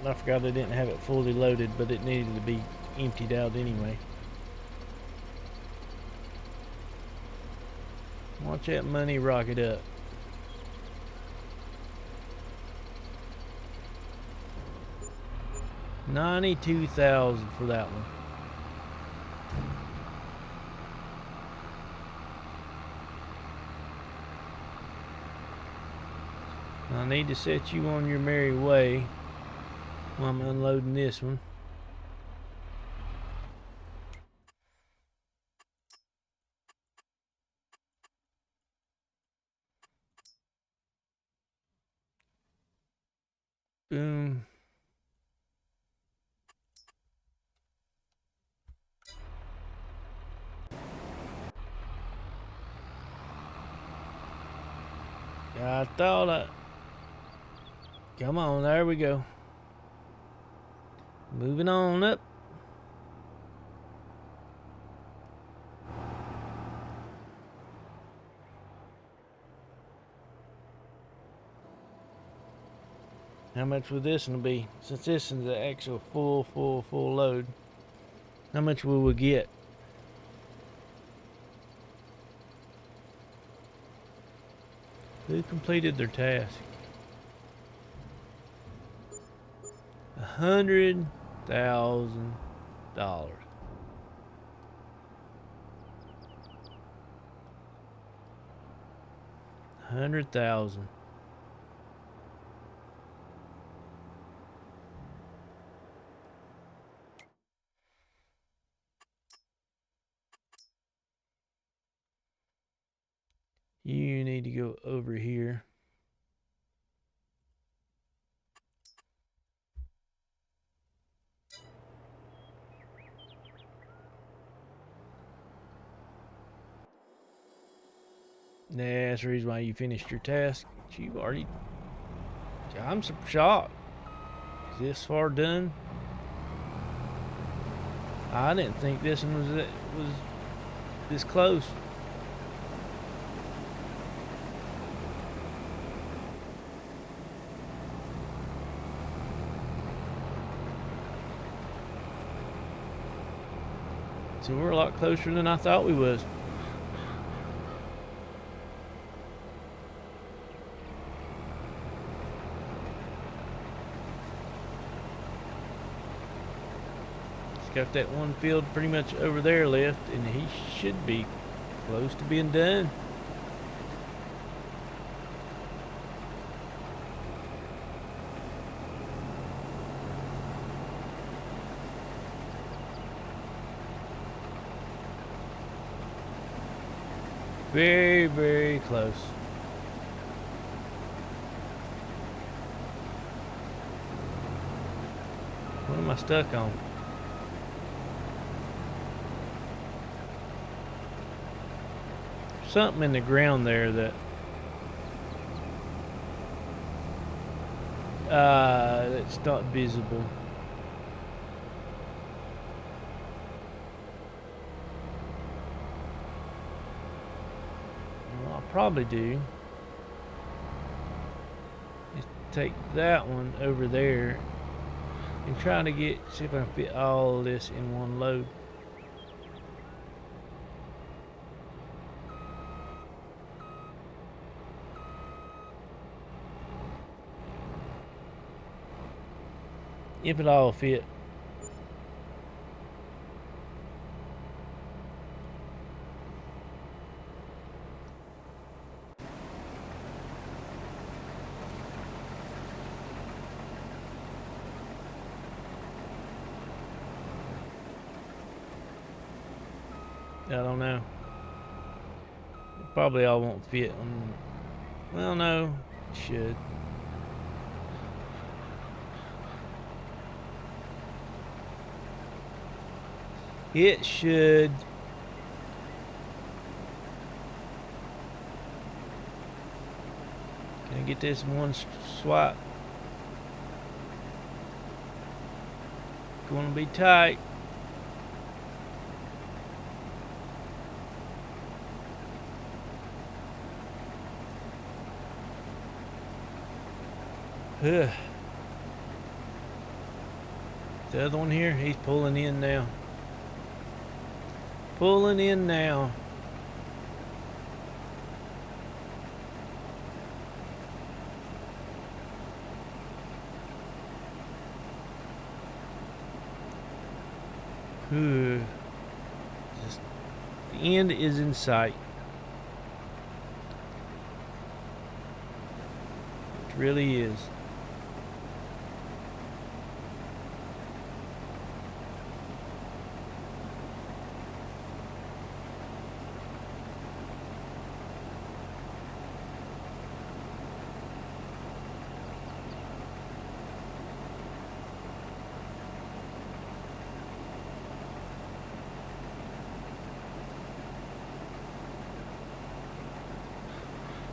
I forgot I didn't have it fully loaded, but it needed to be emptied out anyway. Watch that money rocket up. $92,000 for that one. I need to set you on your merry way while I'm unloading this one. Boom. I thought I... Come on, there we go. Moving on up. How much will this one be? Since this is the actual full load, how much will we get? Who completed their task? $100,000. $100,000. You need to go over here. That's the reason why you finished your task. You've already... I'm shocked. Is this far done? I didn't think this one was this close. So we're a lot closer than I thought we was. Got that one field pretty much over there left, and he should be close to being done. Very, very close. What am I stuck on? Something in the ground there that's not visible. Well, I'll probably do is take that one over there and try to see if I can fit all of this in one load. If it all fit. I don't know. It probably all won't fit. Well, no, it should. It should. Can I get this in one swipe? Gonna be tight. Ugh. The other one here, he's pulling in now. Pulling in now. The end is in sight. really is.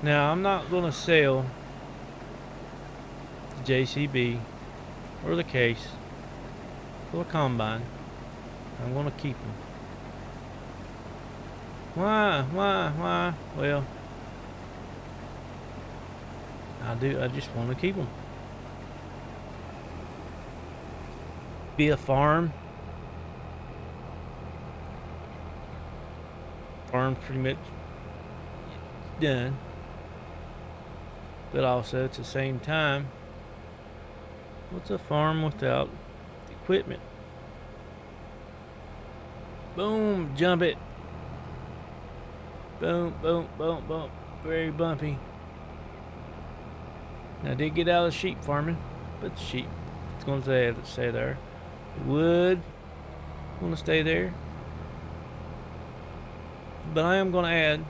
Now, I'm not going to sell the JCB or the case or the combine. I'm going to keep them. Why? Well, I just want to keep them. Be a farm. Farm's pretty much done. But also at the same time, what's a farm without equipment? Boom, jump it. Boom, boom, boom, boom. Very bumpy. Now I did get out of sheep farming, but the sheep, it's going to stay there. Wood, going to stay there. But I am going to add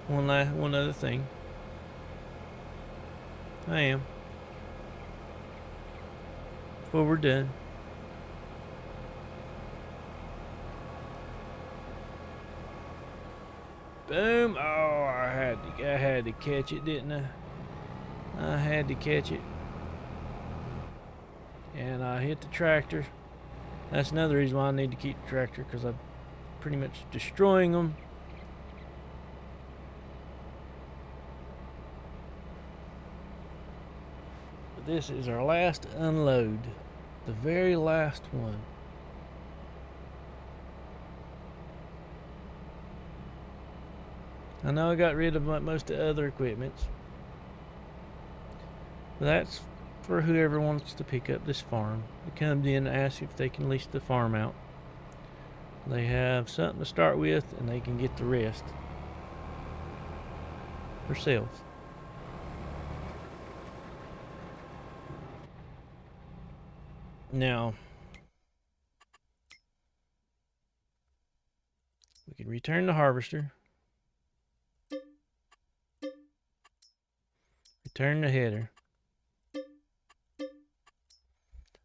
one other thing. I am. Before we're done. Boom! Oh, I had to catch it, didn't I? I had to catch it, and I hit the tractor. That's another reason why I need to keep the tractor, because I'm pretty much destroying them. But this is our last unload, the very last one. I know I got rid of most of the other equipments. But that's for whoever wants to pick up this farm. It comes in and asks if they can lease the farm out. They have something to start with, and they can get the rest themselves. Now, we can return the harvester. Return the header.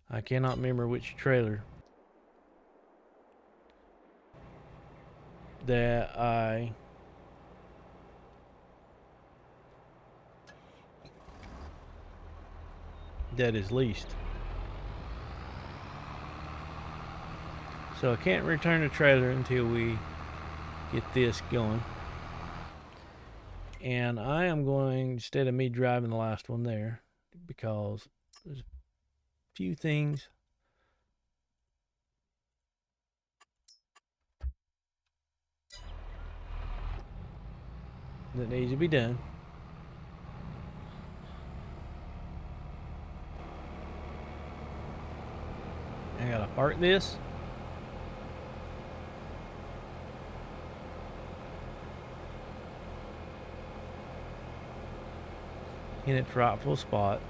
I cannot remember which trailer that is leased. So I can't return the trailer until we get this going. And I am going, instead of me driving the last one there, because there's a few things that needs to be done. I gotta park this. In its rightful spot.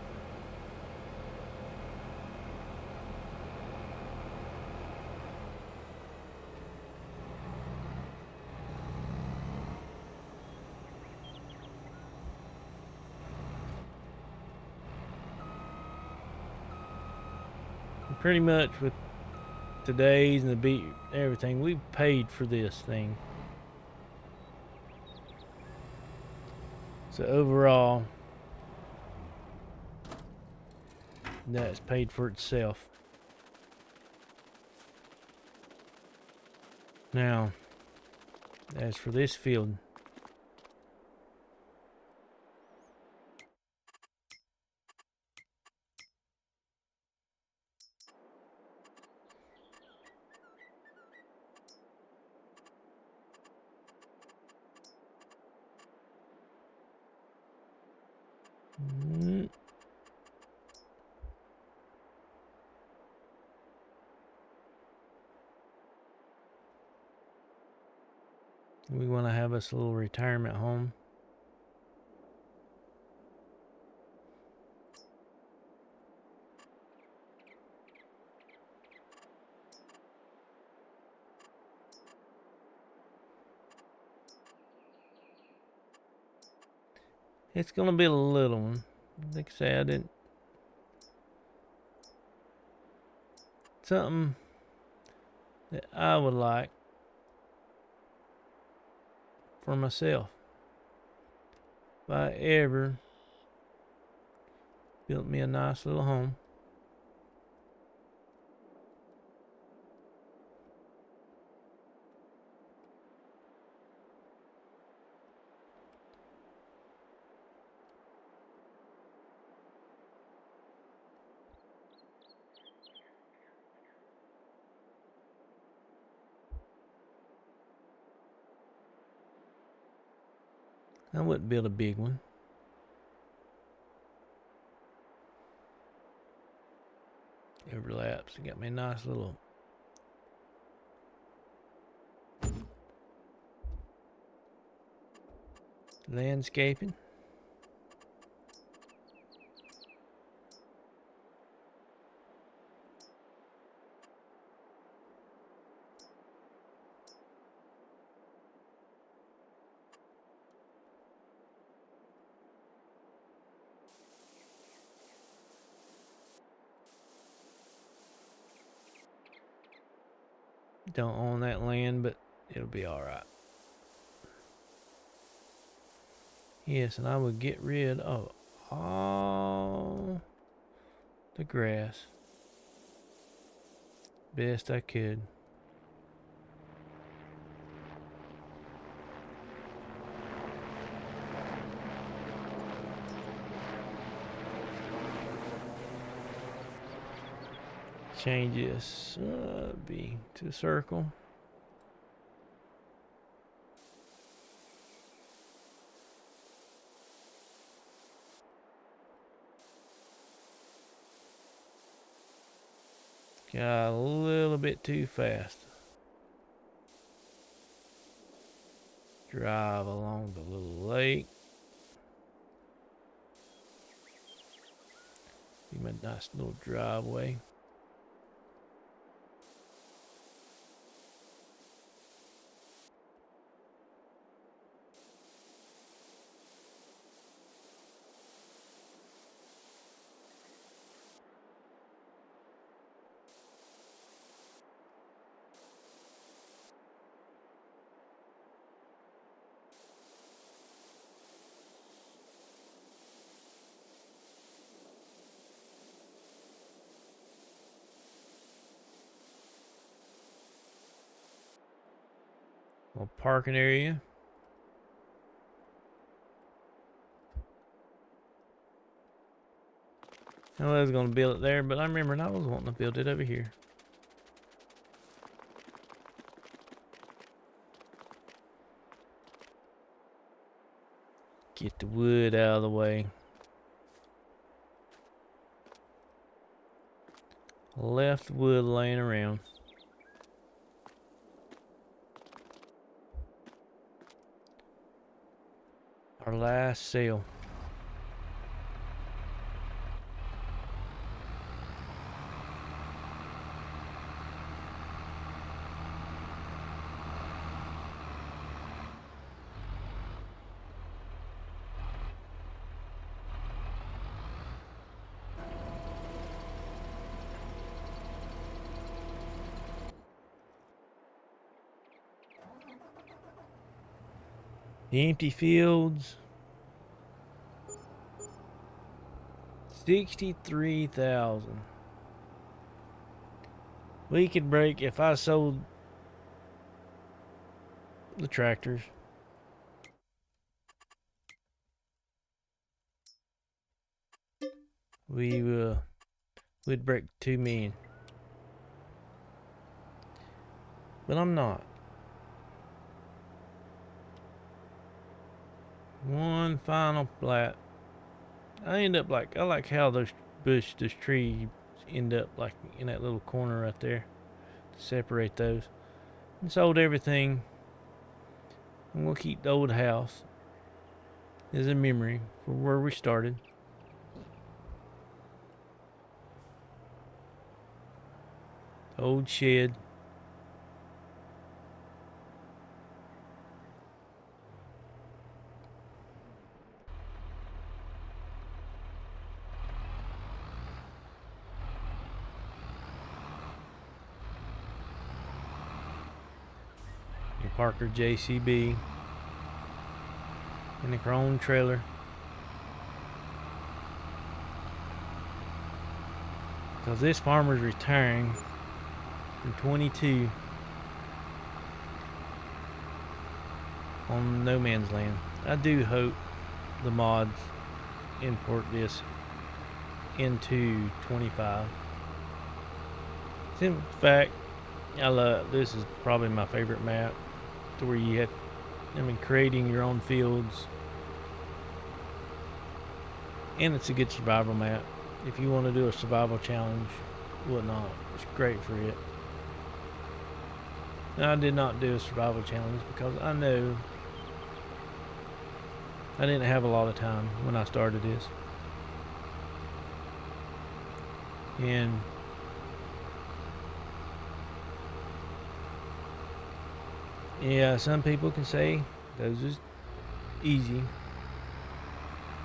And pretty much with today's and the beat, everything, we've paid for this thing. So overall, that's paid for itself. Now, as for this field, we want to have us a little retirement home. It's gonna be a little one. Like I say, I didn't. Something that I would like for myself. If I ever built me a nice little home. I wouldn't build a big one. Overlaps. Got me a nice little landscaping. Don't own that land, but it'll be alright. Yes, and I would get rid of all the grass best I could. Change this B to circle. Got a little bit too fast. Drive along the little lake. Be my nice little driveway. Little parking area. I was going to build it there, but I remembered I was wanting to build it over here. Get the wood out of the way. Left wood laying around. Our last sale. The empty fields. 63,000. We could break if I sold the tractors. We'd break 2 million. But I'm not. One final plat. I like how those trees end up like in that little corner right there. To separate those. And sold everything. And we'll keep the old house as a memory for where we started. Old shed. Parker JCB in the chrome trailer. Because this farmer's retiring from 22 on no man's land. I do hope the mods import this into 25. In fact, this is probably my favorite map, to where you have, creating your own fields, and it's a good survival map. If you want to do a survival challenge, whatnot, it's great for it. Now, I did not do a survival challenge because I know I didn't have a lot of time when I started this. And yeah, some people can say those is easy,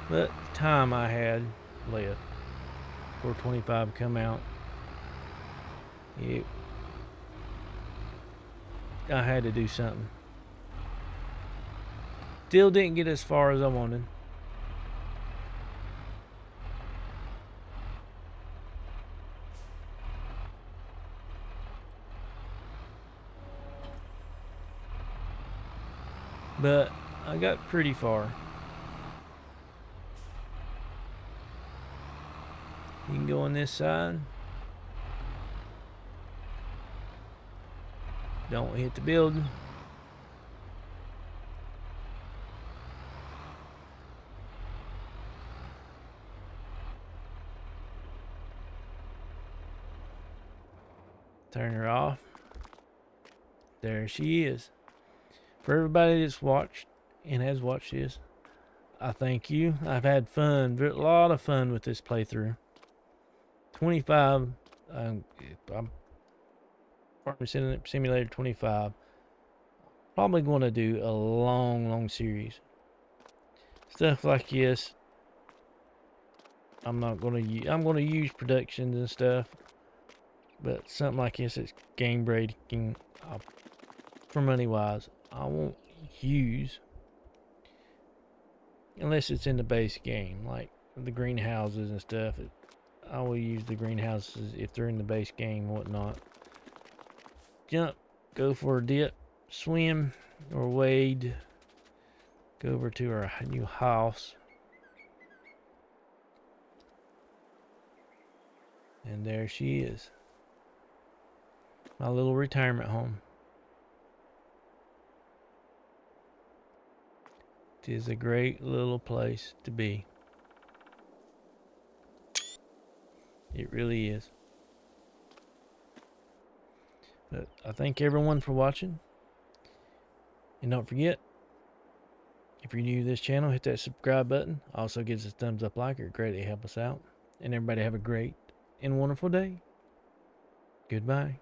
but the time I had left for 25 to come out, I had to do something. Still didn't get as far as I wanted. But I got pretty far. You can go on this side. Don't hit the building. Turn her off. There she is. For everybody that's watched and has watched this, I thank you. I've had fun, a lot of fun with this playthrough. 25, I'm Farming Simulator 25. Probably going to do a long series. Stuff like this, I'm going to use productions and stuff, but something like this, it's game breaking. For money wise, I won't use unless it's in the base game, like the greenhouses and stuff. I will use the greenhouses if they're in the base game and whatnot. Jump, go for a dip, swim, or wade. Go over to our new house. And there she is. My little retirement home. It is a great little place to be. It really is. But I thank everyone for watching. And don't forget, if you're new to this channel, hit that subscribe button. Also gives us a thumbs up like. It greatly help us out. And everybody have a great and wonderful day. Goodbye.